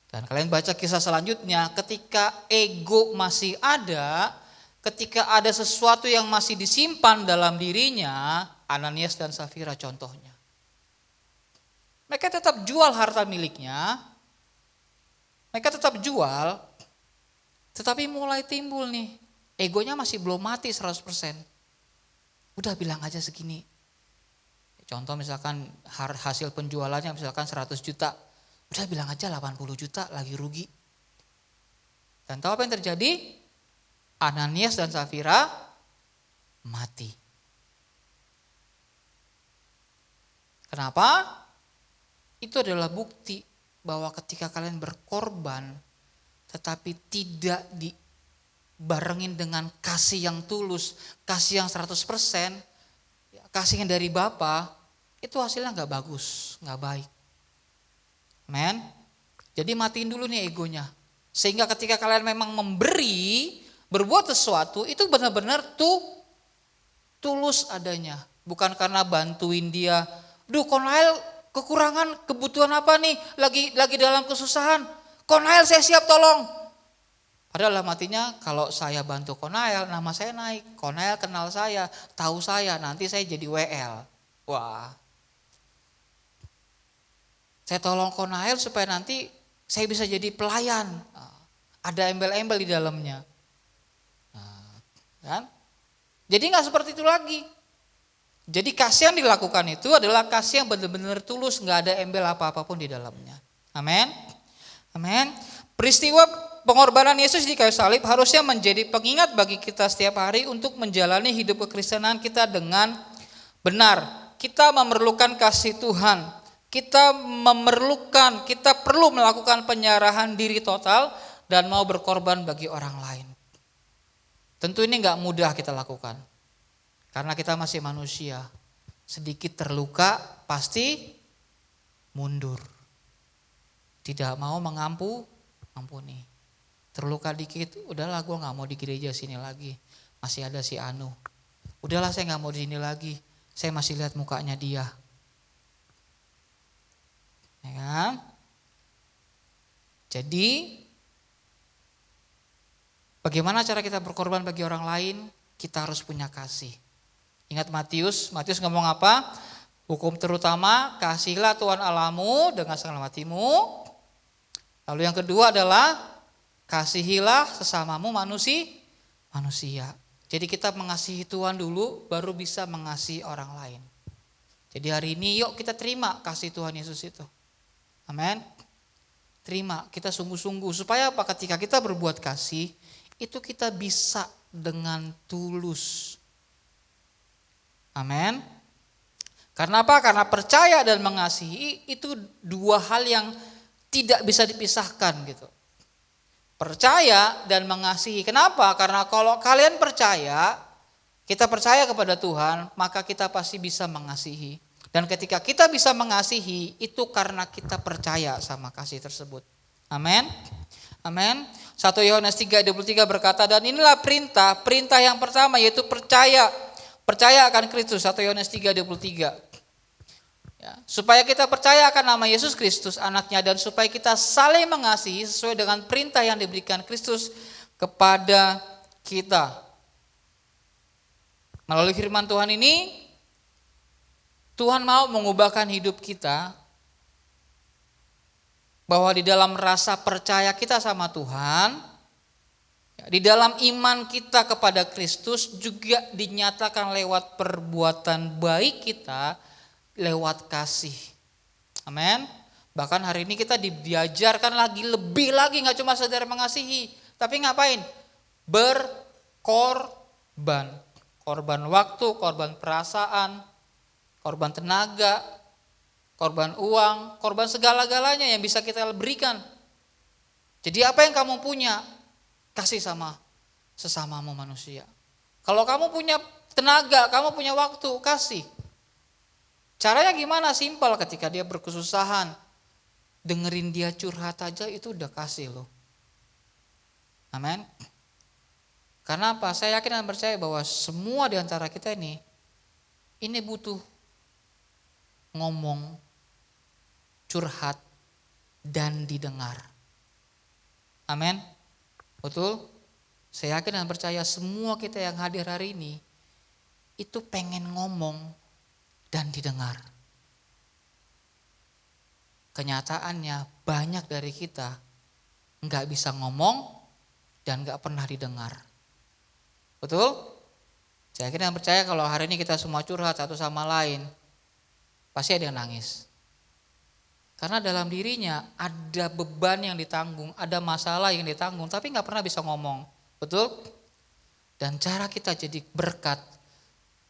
Dan kalian baca kisah selanjutnya, ketika ego masih ada, ketika ada sesuatu yang masih disimpan dalam dirinya, Ananias dan Safira contohnya. Mereka tetap jual harta miliknya, mereka tetap jual, tetapi mulai timbul nih, egonya masih belum mati 100%. Udah bilang aja segini. Contoh misalkan hasil penjualannya misalkan 100 juta. Udah bilang aja 80 juta lagi rugi. Dan tahu apa yang terjadi? Ananias dan Safira mati. Kenapa? Itu adalah bukti bahwa ketika kalian berkorban tetapi tidak dibarengin dengan kasih yang tulus, kasih yang 100%, kasih yang dari Bapa, itu hasilnya gak bagus, gak baik. Amen. Jadi matiin dulu nih egonya. Sehingga ketika kalian memang memberi, berbuat sesuatu, itu benar-benar tulus adanya. Bukan karena bantuin dia, Konael kekurangan kebutuhan apa nih, lagi dalam kesusahan. Konael saya siap tolong. Padahal matinya kalau saya bantu Konael, nama saya naik. Konael kenal saya, tahu saya, nanti saya jadi WL. Wah. Saya tolong Konael supaya nanti saya bisa jadi pelayan. Ada embel-embel di dalamnya. Kan? Jadi gak seperti itu lagi. Jadi kasih yang dilakukan itu adalah kasih yang benar-benar tulus, gak ada embel apa-apapun di dalamnya. Amin. Amin. Peristiwa pengorbanan Yesus di kayu salib harusnya menjadi pengingat bagi kita setiap hari untuk menjalani hidup kekristenan kita dengan benar. Kita memerlukan kasih Tuhan. Kita perlu melakukan penyerahan diri total dan mau berkorban bagi orang lain. Tentu ini gak mudah kita lakukan. Karena kita masih manusia. Sedikit terluka pasti mundur. Tidak mau mengampuni. Terluka dikit, udahlah gue gak mau di gereja sini lagi. Masih ada si Anu. Udahlah saya gak mau di sini lagi. Saya masih lihat mukanya dia. Ya kan? Jadi Bagaimana cara kita berkorban bagi orang lain? Kita harus punya kasih. Ingat Matius ngomong apa? Hukum terutama, kasihilah Tuhan Allahmu dengan segala hatimu. Lalu yang kedua adalah kasihilah sesamamu manusia. Jadi kita mengasihi Tuhan dulu, baru bisa mengasihi orang lain. Jadi hari ini yuk kita terima kasih Tuhan Yesus itu. Amin. Terima, kita sungguh-sungguh. Supaya apa? Ketika kita berbuat kasih, itu kita bisa dengan tulus. Amin. Karena apa? Karena percaya dan mengasihi itu dua hal yang tidak bisa dipisahkan gitu. Percaya dan mengasihi. Kenapa? Karena kalau kalian percaya, kita percaya kepada Tuhan, maka kita pasti bisa mengasihi. Dan ketika kita bisa mengasihi, itu karena kita percaya sama kasih tersebut. Amin. Amin. 1 Yohanes 3:23 berkata, dan inilah perintah yang pertama yaitu percaya akan Kristus. 1 Yohanes 3:23. Ya, supaya kita percaya akan nama Yesus Kristus anaknya dan supaya kita saling mengasihi sesuai dengan perintah yang diberikan Kristus kepada kita. Melalui firman Tuhan ini, Tuhan mau mengubahkan hidup kita bahwa di dalam rasa percaya kita sama Tuhan, di dalam iman kita kepada Kristus juga dinyatakan lewat perbuatan baik kita, lewat kasih. Amin. Bahkan hari ini kita diajarkan lebih lagi, gak cuma sekedar mengasihi, tapi ngapain? Berkorban. Korban waktu, korban perasaan, korban tenaga, korban uang, korban segala-galanya yang bisa kita berikan. Jadi apa yang kamu punya, kasih sama sesamamu manusia. Kalau kamu punya tenaga, kamu punya waktu, kasih. Caranya gimana? Simpel, ketika dia berkesusahan, dengerin dia curhat aja itu udah kasih loh. Amin. Karena apa? Saya yakin dan percaya bahwa semua di antara kita ini butuh ngomong, curhat, dan didengar. Amin. Betul? Saya yakin dan percaya semua kita yang hadir hari ini itu pengen ngomong dan didengar. Kenyataannya banyak dari kita nggak bisa ngomong dan nggak pernah didengar. Betul? Saya yakin dan percaya kalau hari ini kita semua curhat satu sama lain, pasti ada yang nangis. Karena dalam dirinya ada beban yang ditanggung, ada masalah yang ditanggung, tapi nggak pernah bisa ngomong. Betul? Dan cara kita jadi berkat,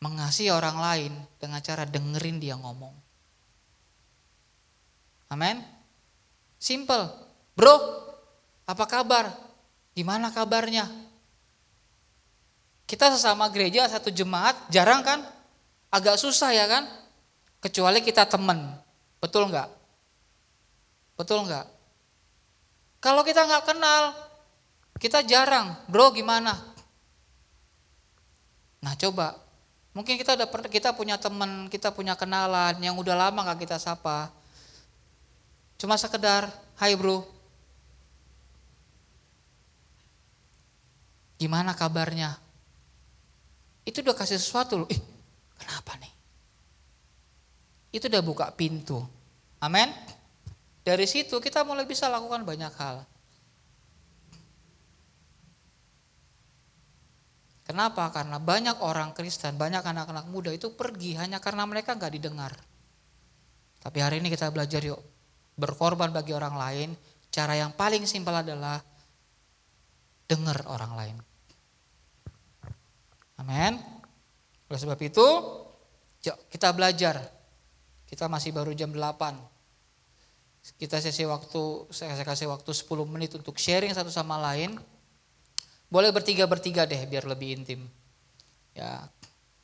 mengasihi orang lain dengan cara dengerin dia ngomong. Amin. Simple. Bro, apa kabar? Gimana kabarnya? Kita sesama gereja satu jemaat jarang kan? Agak susah ya kan? Kecuali kita teman. Betul enggak? Betul enggak? Kalau kita enggak kenal, kita jarang. Bro, gimana? Nah, coba. Mungkin kita punya teman, kita punya kenalan yang udah lama gak kita sapa. Cuma sekedar, hai bro. Gimana kabarnya? Itu udah kasih sesuatu loh. Kenapa nih? Itu udah buka pintu. Amin. Dari situ kita mulai bisa lakukan banyak hal. Kenapa? Karena banyak orang Kristen, banyak anak-anak muda itu pergi hanya karena mereka gak didengar. Tapi hari ini kita belajar yuk, berkorban bagi orang lain. Cara yang paling simpel adalah dengar orang lain. Amin. Oleh sebab itu, yuk kita belajar. Kita masih baru jam 8. Saya kasih waktu 10 menit untuk sharing satu sama lain. Boleh bertiga deh biar lebih intim. Ya,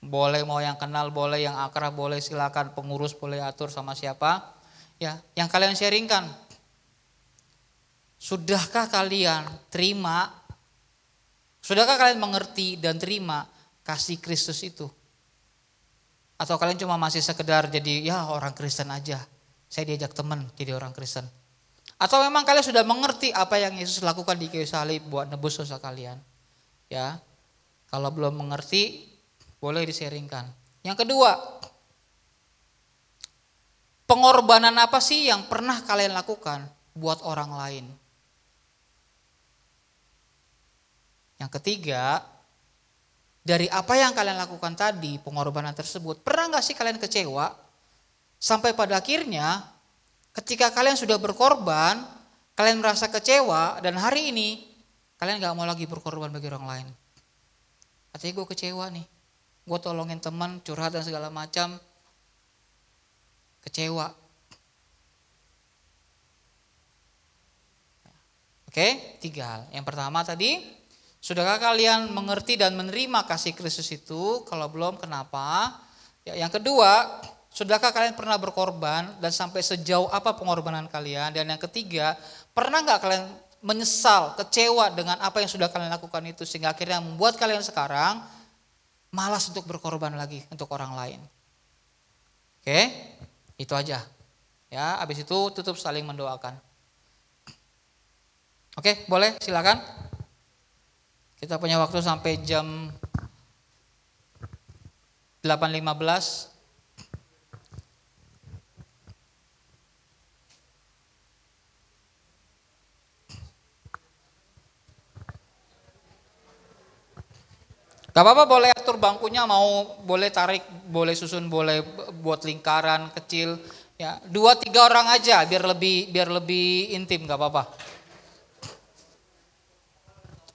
boleh mau yang kenal, boleh yang akrab, boleh silakan pengurus boleh atur sama siapa. Ya, yang kalian sharingkan. Sudahkah kalian terima? Sudahkah kalian mengerti dan terima kasih Kristus itu? Atau kalian cuma masih sekedar jadi ya orang Kristen aja. Saya diajak teman jadi orang Kristen. Atau memang kalian sudah mengerti apa yang Yesus lakukan di kayu salib buat nebus dosa kalian. Ya. Kalau belum mengerti, boleh di-sharingkan. Yang kedua, pengorbanan apa sih yang pernah kalian lakukan buat orang lain? Yang ketiga, dari apa yang kalian lakukan tadi, pengorbanan tersebut, pernah gak sih kalian kecewa? Sampai pada akhirnya, ketika kalian sudah berkorban, kalian merasa kecewa, dan hari ini, kalian gak mau lagi berkorban bagi orang lain. Artinya gue kecewa nih, gue tolongin teman, curhat dan segala macam, kecewa. Oke, 3 hal. Yang pertama tadi, sudahkah kalian mengerti dan menerima kasih Kristus itu? Kalau belum, kenapa? Ya, yang kedua, sudahkah kalian pernah berkorban dan sampai sejauh apa pengorbanan kalian? Dan yang ketiga, pernah gak kalian menyesal, kecewa dengan apa yang sudah kalian lakukan itu sehingga akhirnya membuat kalian sekarang malas untuk berkorban lagi untuk orang lain? Oke, itu aja. Ya, habis itu tutup saling mendoakan. Oke, boleh silakan. Kita punya waktu sampai jam 8.15. Gak apa-apa, boleh atur bangkunya, mau boleh tarik, boleh susun, boleh buat lingkaran kecil. Ya, 2-3 orang aja biar lebih intim, gak apa-apa.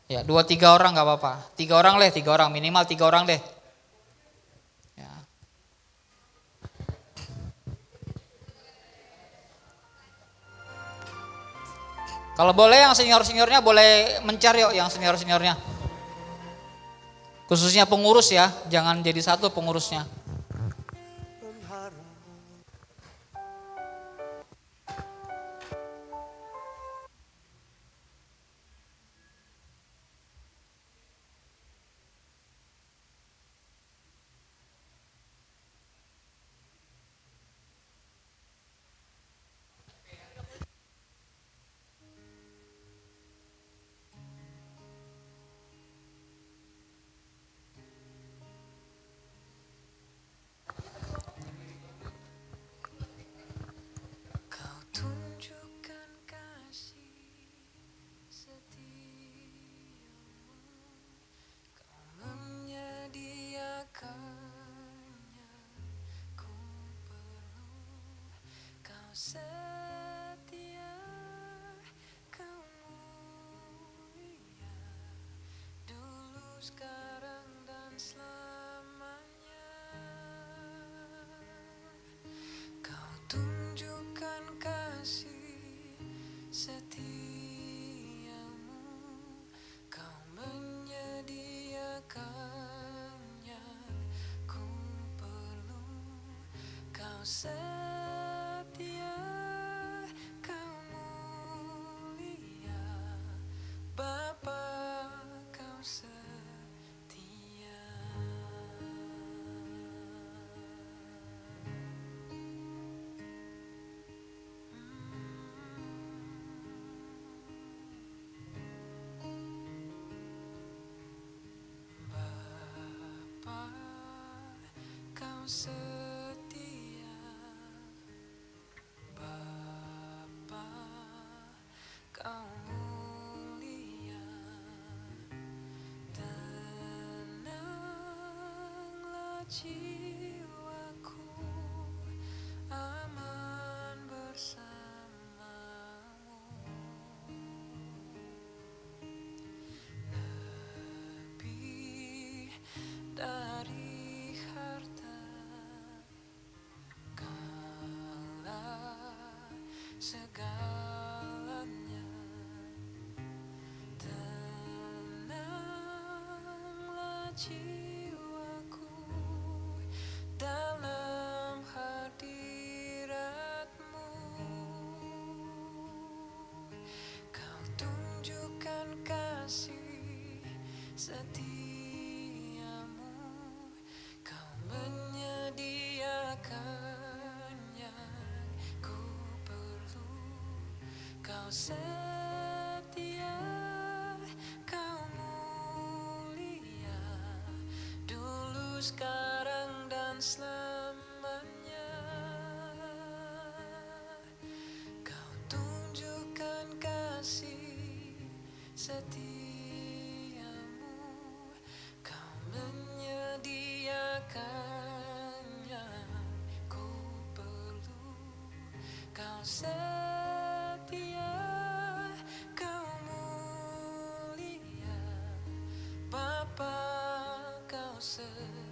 Ya, 2-3 orang gak apa-apa. 3 orang deh, 3 orang, minimal 3 orang deh. Ya. Kalau boleh yang senior-seniornya boleh mencari yuk yang senior-seniornya. Khususnya pengurus ya, jangan jadi satu pengurusnya. Setia, kau mulia, dulu, sekarang, dan selamanya. Kau tunjukkan kasih setiamu, kau menyediakan yang ku perlu, kau setia, kau mulia, Bapa, kau setia. Bapa, kau setia. Bapa, kau mulia, tenanglah jiwaku, aman bersamamu. Lebih dari harta, kaulah segalanya. Tenanglah jiwaku dalam hadirat-Mu. Kau tunjukkan kasih setiamu, kau menyediakan yang ku perlu, kau setia, kau mulia, selamanya. Kau tunjukkan kasih setiamu, kau menyediakan yang ku perlu. Kau setia, kau mulia, Bapa, kau setia.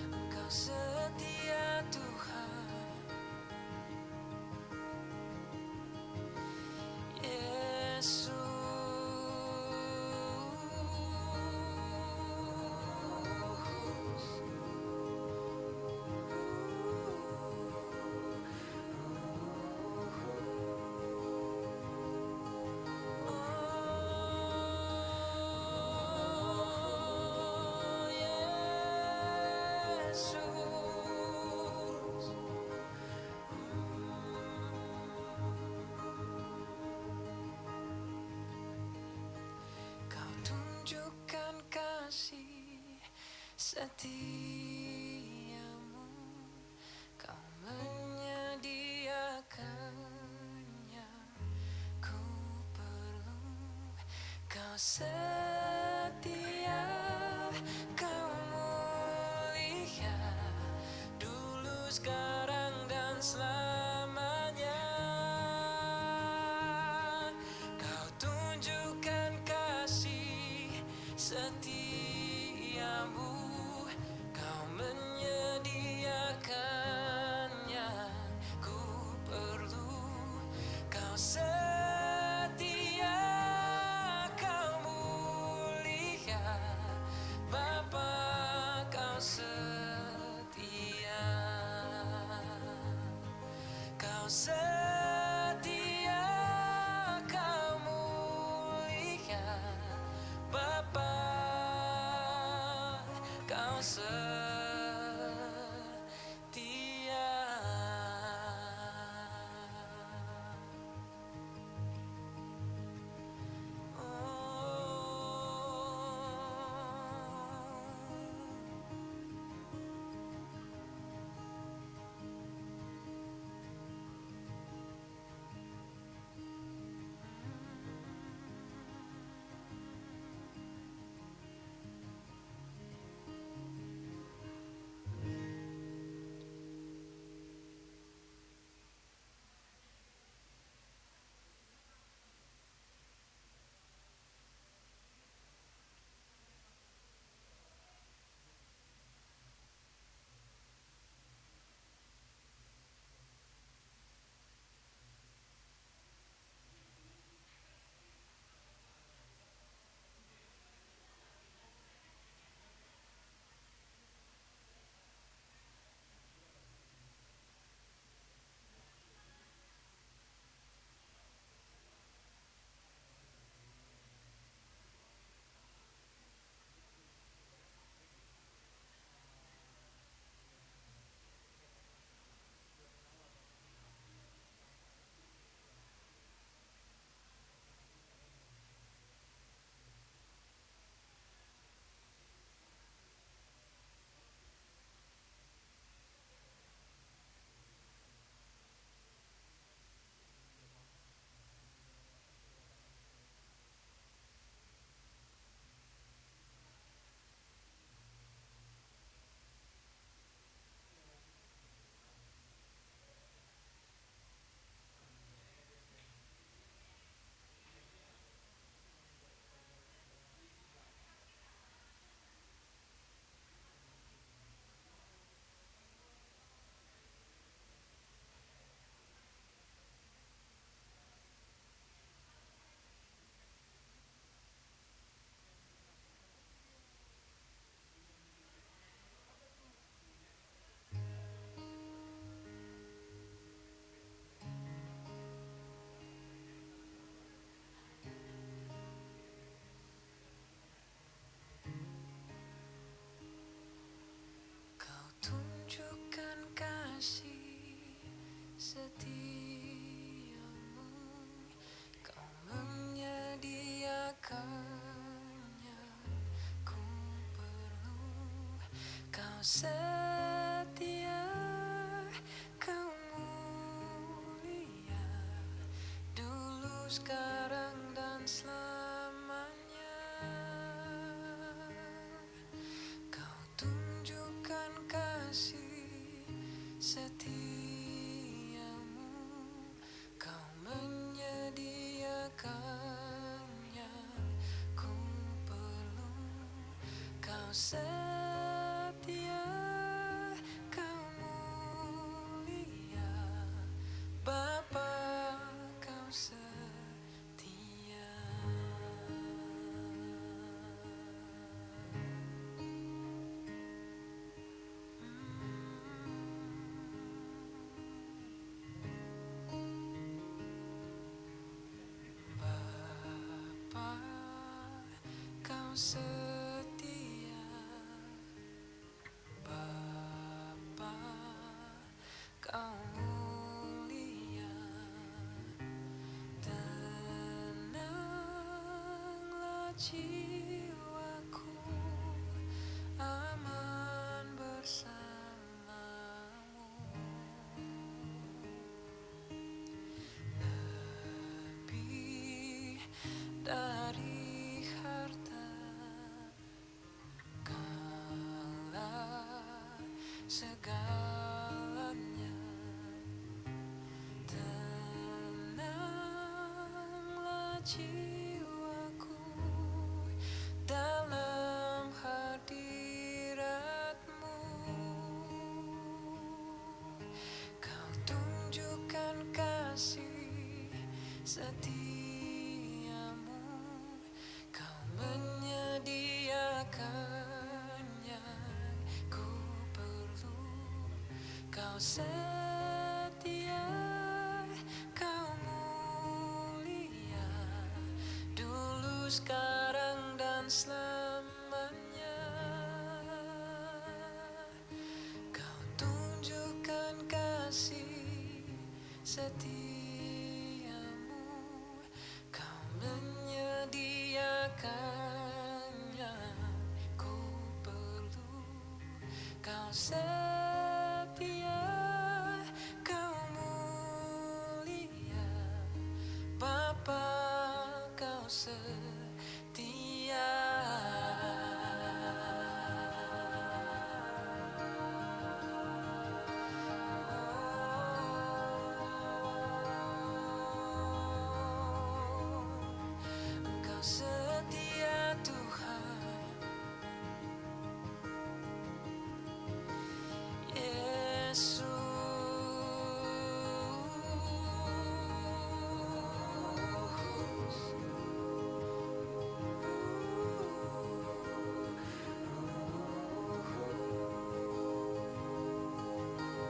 Engkau setia Tuhan, Yesus. Oh, Yesus. Kau tunjukkan kasih setiamu, kau menyediakan yang ku perlu. Kau setia, kau mulia, dulu, sekarang, dan selamanya. Kau tunjukkan kasih setiamu, kau menyediakan yang ku perlu. Kau setia, kau mulia, Bapa, kau setia. Kau setia, kau mulia, Bapa, kau setia. setia, kau mulia, dulu, sekarang, dan selamanya. Kau tunjukkan kasih setiamu, kau menyediakan yang ku perlu. Kau setia, kau mulia, Bapa, kau setia. Bapa, kau setia. Bapa, kau mulia, tenanglah jiwaku, aman bersamamu. Lebih dari harta, kaulah segalanya. Tenanglah jiwaku dalam hadirat-Mu. Kau tunjukkan kasih setiamu, kau menyediakan yang ku perlu. Kau setia, kau mulia, dulu, sekarang, dan selamanya. Kau tunjukkan kasih setiamu, kau menyediakan yang ku perlu. Kau setia, kau mulia, Bapa, kau setia. Engkau setia, Tuhan. Yesus.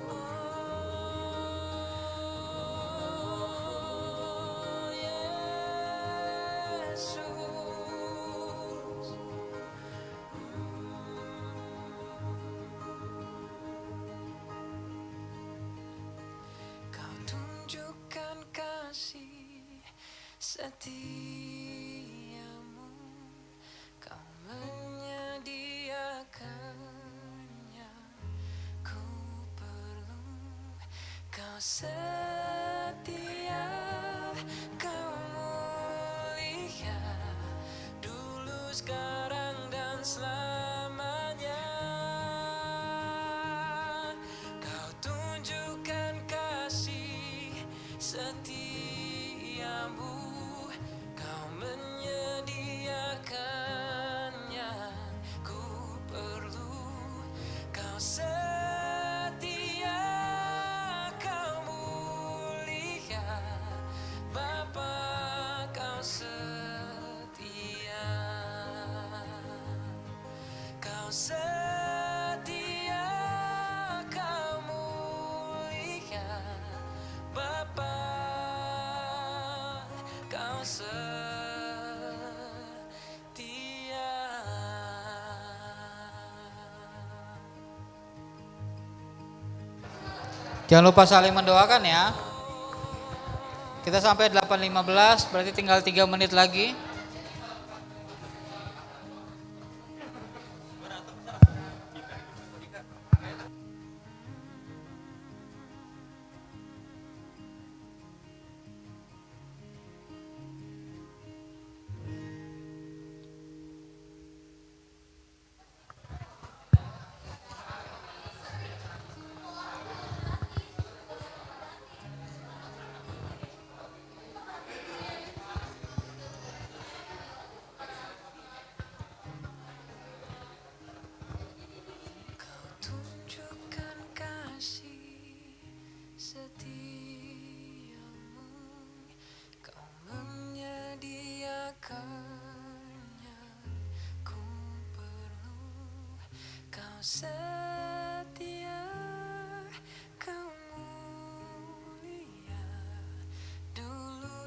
Oh, Yesus. Kau tunjukkan kasih setiamu, kau menyediakan yang ku perlu. Kau setia, kau mulia, dulu, sekarang, dan selamanya. Kau tunjukkan kasih setiamu, kau menyediakan yang ku perlu. Kau setia, kau mulia, Bapa, kau setia. Kau setia, kau mulia, Bapa, kau setia. Jangan lupa saling mendoakan ya. Kita sampai 8.15, berarti tinggal 3 menit lagi.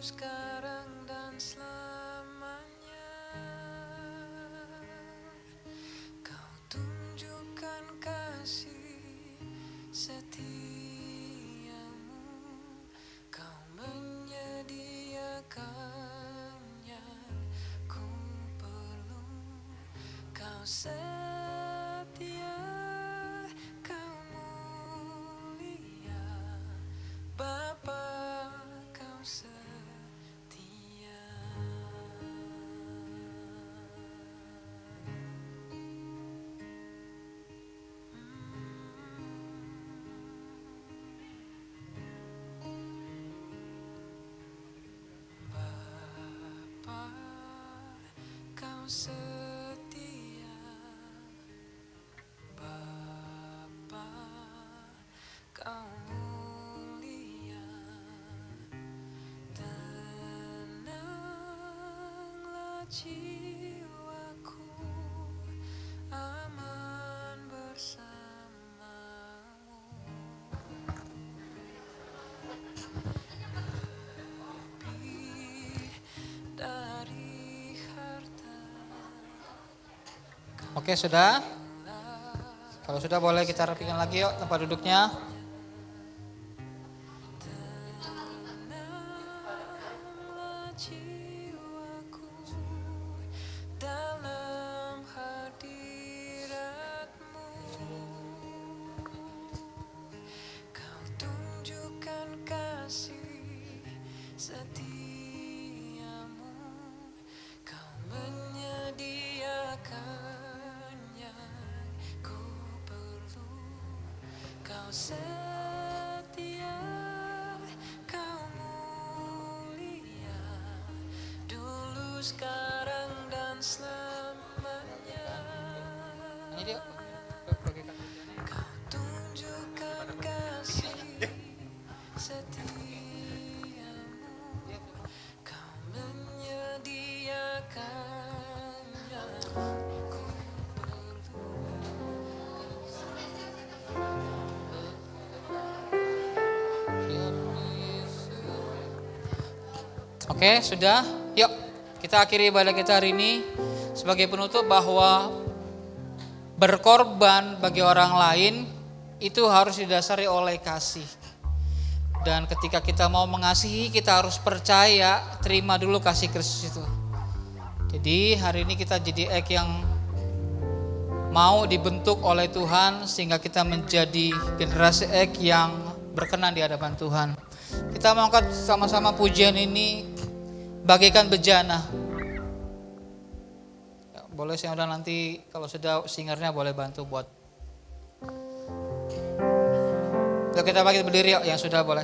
sekarang dan selamanya. Kau tunjukkan kasih setiamu, kau menyediakan yang ku perlu. Kau setia, kau mulia, Bapa, kau setia. Bapa, kau setia. Bapa, kau mulia. Tenanglah jiwaku, aman bersamamu. Lebih dari harta. Oke, sudah? Kalau sudah boleh kita rapikan lagi yuk tempat duduknya. Tenanglah jiwaku dalam hadirat-Mu. Kau tunjukkan kasih setiamu, kau menyediakan yang ku perlu. Kau setia, kau mulia, dulu, sekarang, dan selamanya. Ini dia. Kau tunjukkan kasih setiamu, kau menyediakan yang ku perlu. Oke, sudah. Yuk, kita akhiri ibadah kita hari ini sebagai penutup bahwa berkorban bagi orang lain itu harus didasari oleh kasih. Dan ketika kita mau mengasihi, kita harus percaya, terima dulu kasih Kristus itu. Jadi hari ini kita jadi yang mau dibentuk oleh Tuhan sehingga kita menjadi generasi yang berkenan di hadapan Tuhan. Kita mau angkat sama-sama pujian ini, bagaikan bejana. Ya, boleh saya udah nanti kalau sudah singernya boleh bantu buat. Yuk kita bagi berdiri yuk, yang sudah boleh.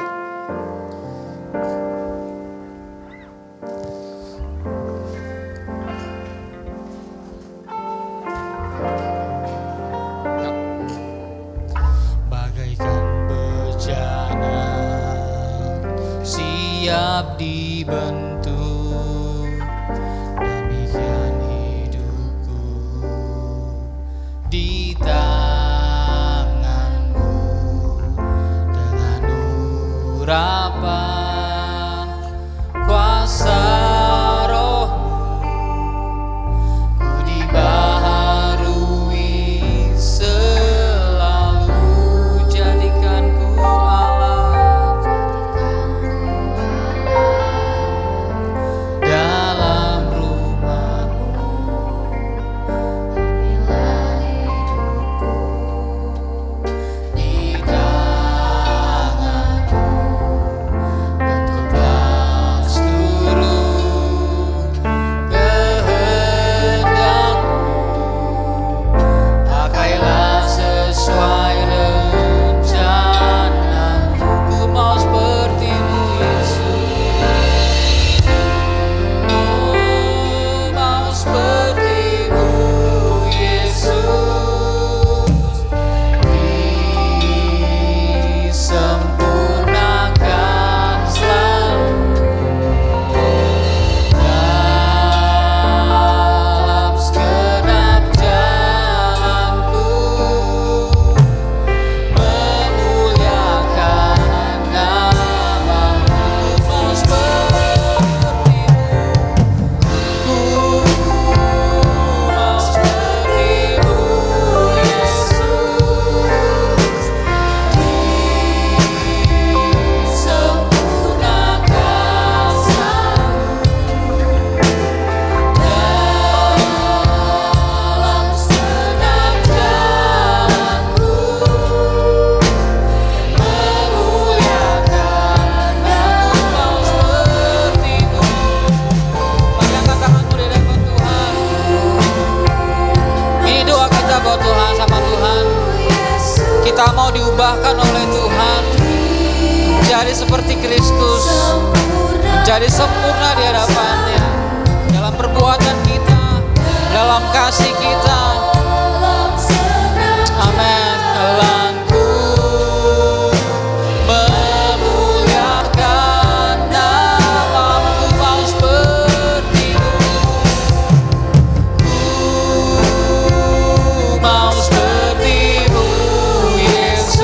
Yuk. Bagaikan bejana siap dibentuk, demikian hidupku di tanganmu. Dengan urapan kuasa Roh-Mu, ku dibaharui selalu. Jadikanku Allah dalam rumah-Mu. Inilah hidupku di tangan-Mu, diubahkan oleh Tuhan, jadi seperti Kristus, jadi sempurna di hadapannya, dalam perbuatan kita, dalam kasih kita. Amin. Langku memuliakan namamu, mau seperti-Mu, ku mau seperti-Mu, Yesus.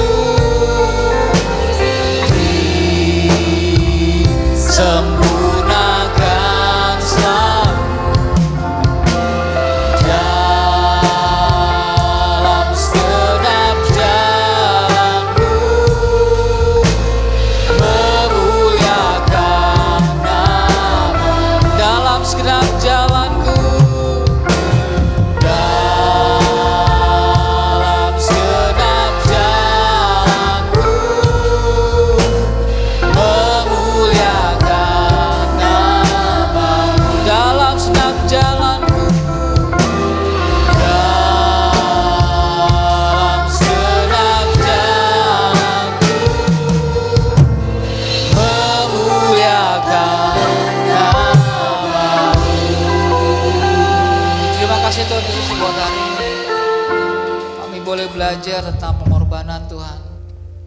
Sempurnakan selalu dalam segenap jalanku, memuliakan nama dalam segenap jalanku, dalam segenap jalanku, memuliakan namamu dalam segenap jalanku, dalam segenap jalanku, memuliakan namamu. Terima kasih Tuhan Yesus buat hari ini. Kami boleh belajar tentang pengorbanan Tuhan.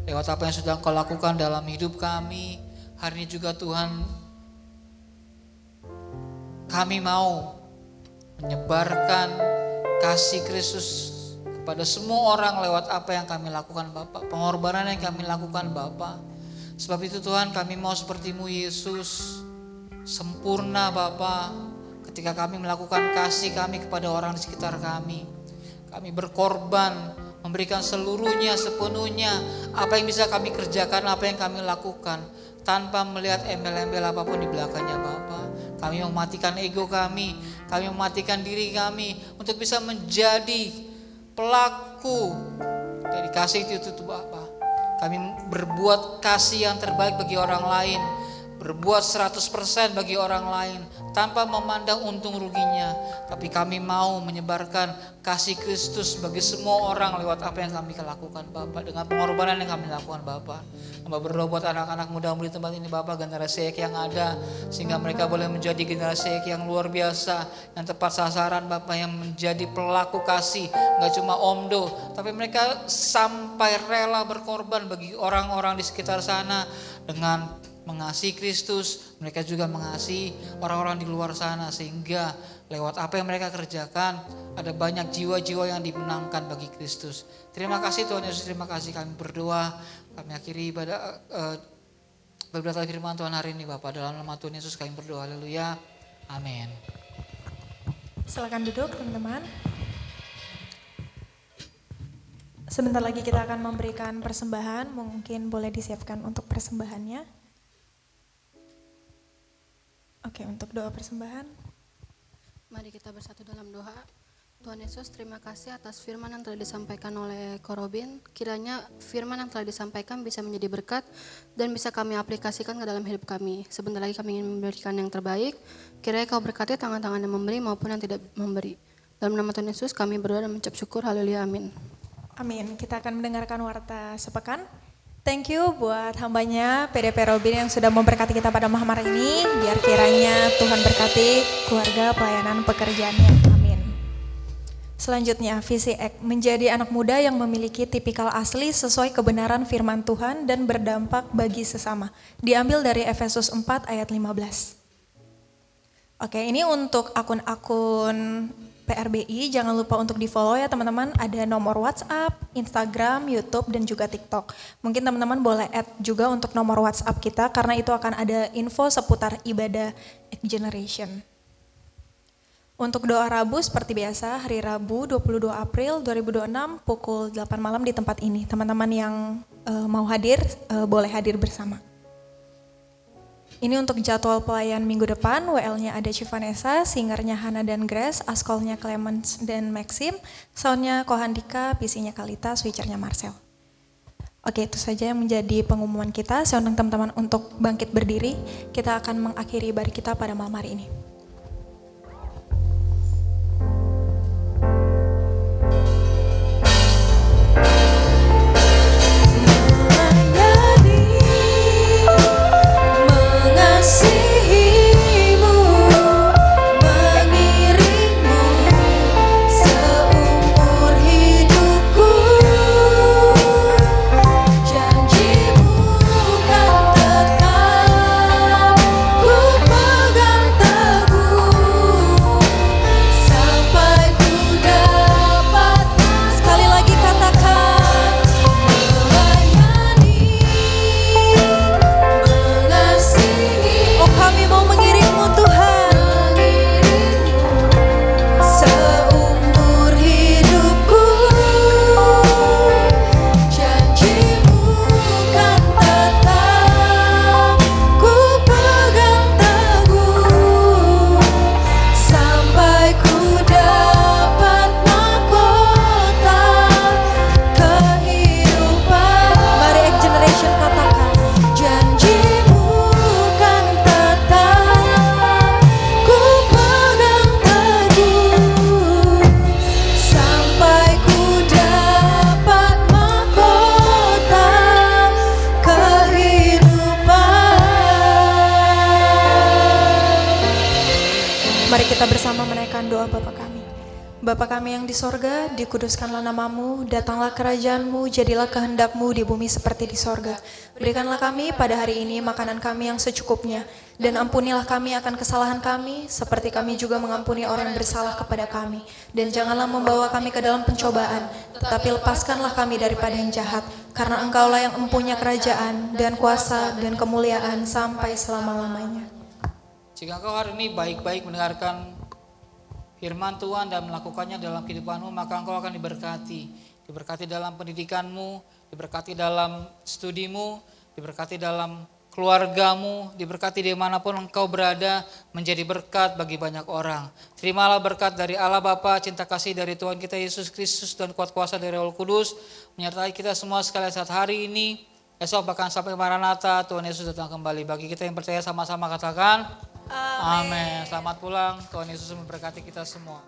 Lewat apa yang sudah Engkau lakukan dalam hidup kami. Hari ini juga Tuhan, kami mau menyebarkan kasih Kristus kepada semua orang lewat apa yang kami lakukan Bapa, pengorbanan yang kami lakukan Bapa. Sebab itu Tuhan, kami mau seperti-Mu Yesus, sempurna Bapa. Ketika kami melakukan kasih kami kepada orang di sekitar kami berkorban, memberikan seluruhnya, sepenuhnya, apa yang bisa kami kerjakan, apa yang kami lakukan, tanpa melihat embel-embel apapun di belakangnya Bapa. Kami mematikan ego kami mematikan diri kami untuk bisa menjadi pelaku dari kasih itu Bapa. Kami berbuat kasih yang terbaik bagi orang lain, berbuat 100% bagi orang lain tanpa memandang untung ruginya. Tapi kami mau menyebarkan kasih Kristus bagi semua orang lewat apa yang kami lakukan Bapa, dengan pengorbanan yang kami lakukan Bapa. Hamba berdoa buat anak-anak muda-mudi di tempat ini Bapa, generasi yang ada, sehingga mereka boleh menjadi generasi yang luar biasa, yang tepat sasaran Bapa, yang menjadi pelaku kasih, gak cuma omdo, tapi mereka sampai rela berkorban bagi orang-orang di sekitar sana. Dengan mengasihi Kristus, mereka juga mengasihi orang-orang di luar sana, sehingga lewat apa yang mereka kerjakan ada banyak jiwa-jiwa yang dimenangkan bagi Kristus. Terima kasih Tuhan Yesus, terima kasih. Kami berdoa, kami akhiri pada beberapa firman Tuhan hari ini Bapak, dalam nama Tuhan Yesus kami berdoa, haleluya, amin. Silakan duduk teman-teman. Sebentar lagi kita akan memberikan persembahan, mungkin boleh disiapkan untuk persembahannya. Oke, untuk doa persembahan. Mari kita bersatu dalam doa. Tuhan Yesus, terima kasih atas firman yang telah disampaikan oleh Ko Robin. Kiranya firman yang telah disampaikan bisa menjadi berkat dan bisa kami aplikasikan ke dalam hidup kami. Sebentar lagi kami ingin memberikan yang terbaik. Kiranya Kau berkati tangan-tangan yang memberi maupun yang tidak memberi. Dalam nama Tuhan Yesus kami berdoa dan mengucap syukur. Haleluya, amin. Amin. Kita akan mendengarkan warta sepekan. Thank you buat hambanya PDP Robin yang sudah memberkati kita pada malam hari ini. Biar kiranya Tuhan berkati keluarga, pelayanan, pekerjaannya. Amin. Selanjutnya, visi X, menjadi anak muda yang memiliki tipikal asli sesuai kebenaran firman Tuhan dan berdampak bagi sesama. Diambil dari Efesus 4 ayat 15. Oke, ini untuk akun-akun PRBI, jangan lupa untuk di follow ya teman-teman. Ada nomor WhatsApp, Instagram, YouTube, dan juga TikTok. Mungkin teman-teman boleh add juga untuk nomor WhatsApp kita, karena itu akan ada info seputar ibadah X Generation. Untuk doa Rabu seperti biasa, hari Rabu 22 April 2026 pukul 8 malam di tempat ini. Teman-teman yang mau hadir, boleh hadir bersama. Ini untuk jadwal pelayan minggu depan, WL-nya ada Civanessa, singernya Hana dan Grace, askolnya Clemens dan Maxim, soundnya Kohandika, PC-nya Kalita, switchernya Marcel. Oke, itu saja yang menjadi pengumuman kita. Saya undang teman-teman untuk bangkit berdiri. Kita akan mengakhiri ibadah kita pada malam hari ini. Mari kita bersama menaikkan doa Bapa kami. Bapa kami yang di sorga, dikuduskanlah namamu, datanglah kerajaanmu, jadilah kehendakmu di bumi seperti di sorga. Berikanlah kami pada hari ini makanan kami yang secukupnya, dan ampunilah kami akan kesalahan kami, seperti kami juga mengampuni orang yang bersalah kepada kami. Dan janganlah membawa kami ke dalam pencobaan, tetapi lepaskanlah kami daripada yang jahat, karena Engkaulah yang empunya kerajaan, dan kuasa, dan kemuliaan sampai selama-lamanya. Jika engkau hari ini baik-baik mendengarkan firman Tuhan dan melakukannya dalam kehidupanmu, maka engkau akan diberkati. Diberkati dalam pendidikanmu, diberkati dalam studimu, diberkati dalam keluargamu, diberkati dimanapun engkau berada, menjadi berkat bagi banyak orang. Terimalah berkat dari Allah Bapa, cinta kasih dari Tuhan kita Yesus Kristus, dan kuat kuasa dari Roh Kudus menyertai kita semua sekalian saat hari ini, esok bahkan sampai Maranatha, Tuhan Yesus datang kembali. Bagi kita yang percaya sama-sama katakan Amin. Selamat pulang, Tuhan Yesus memberkati kita semua.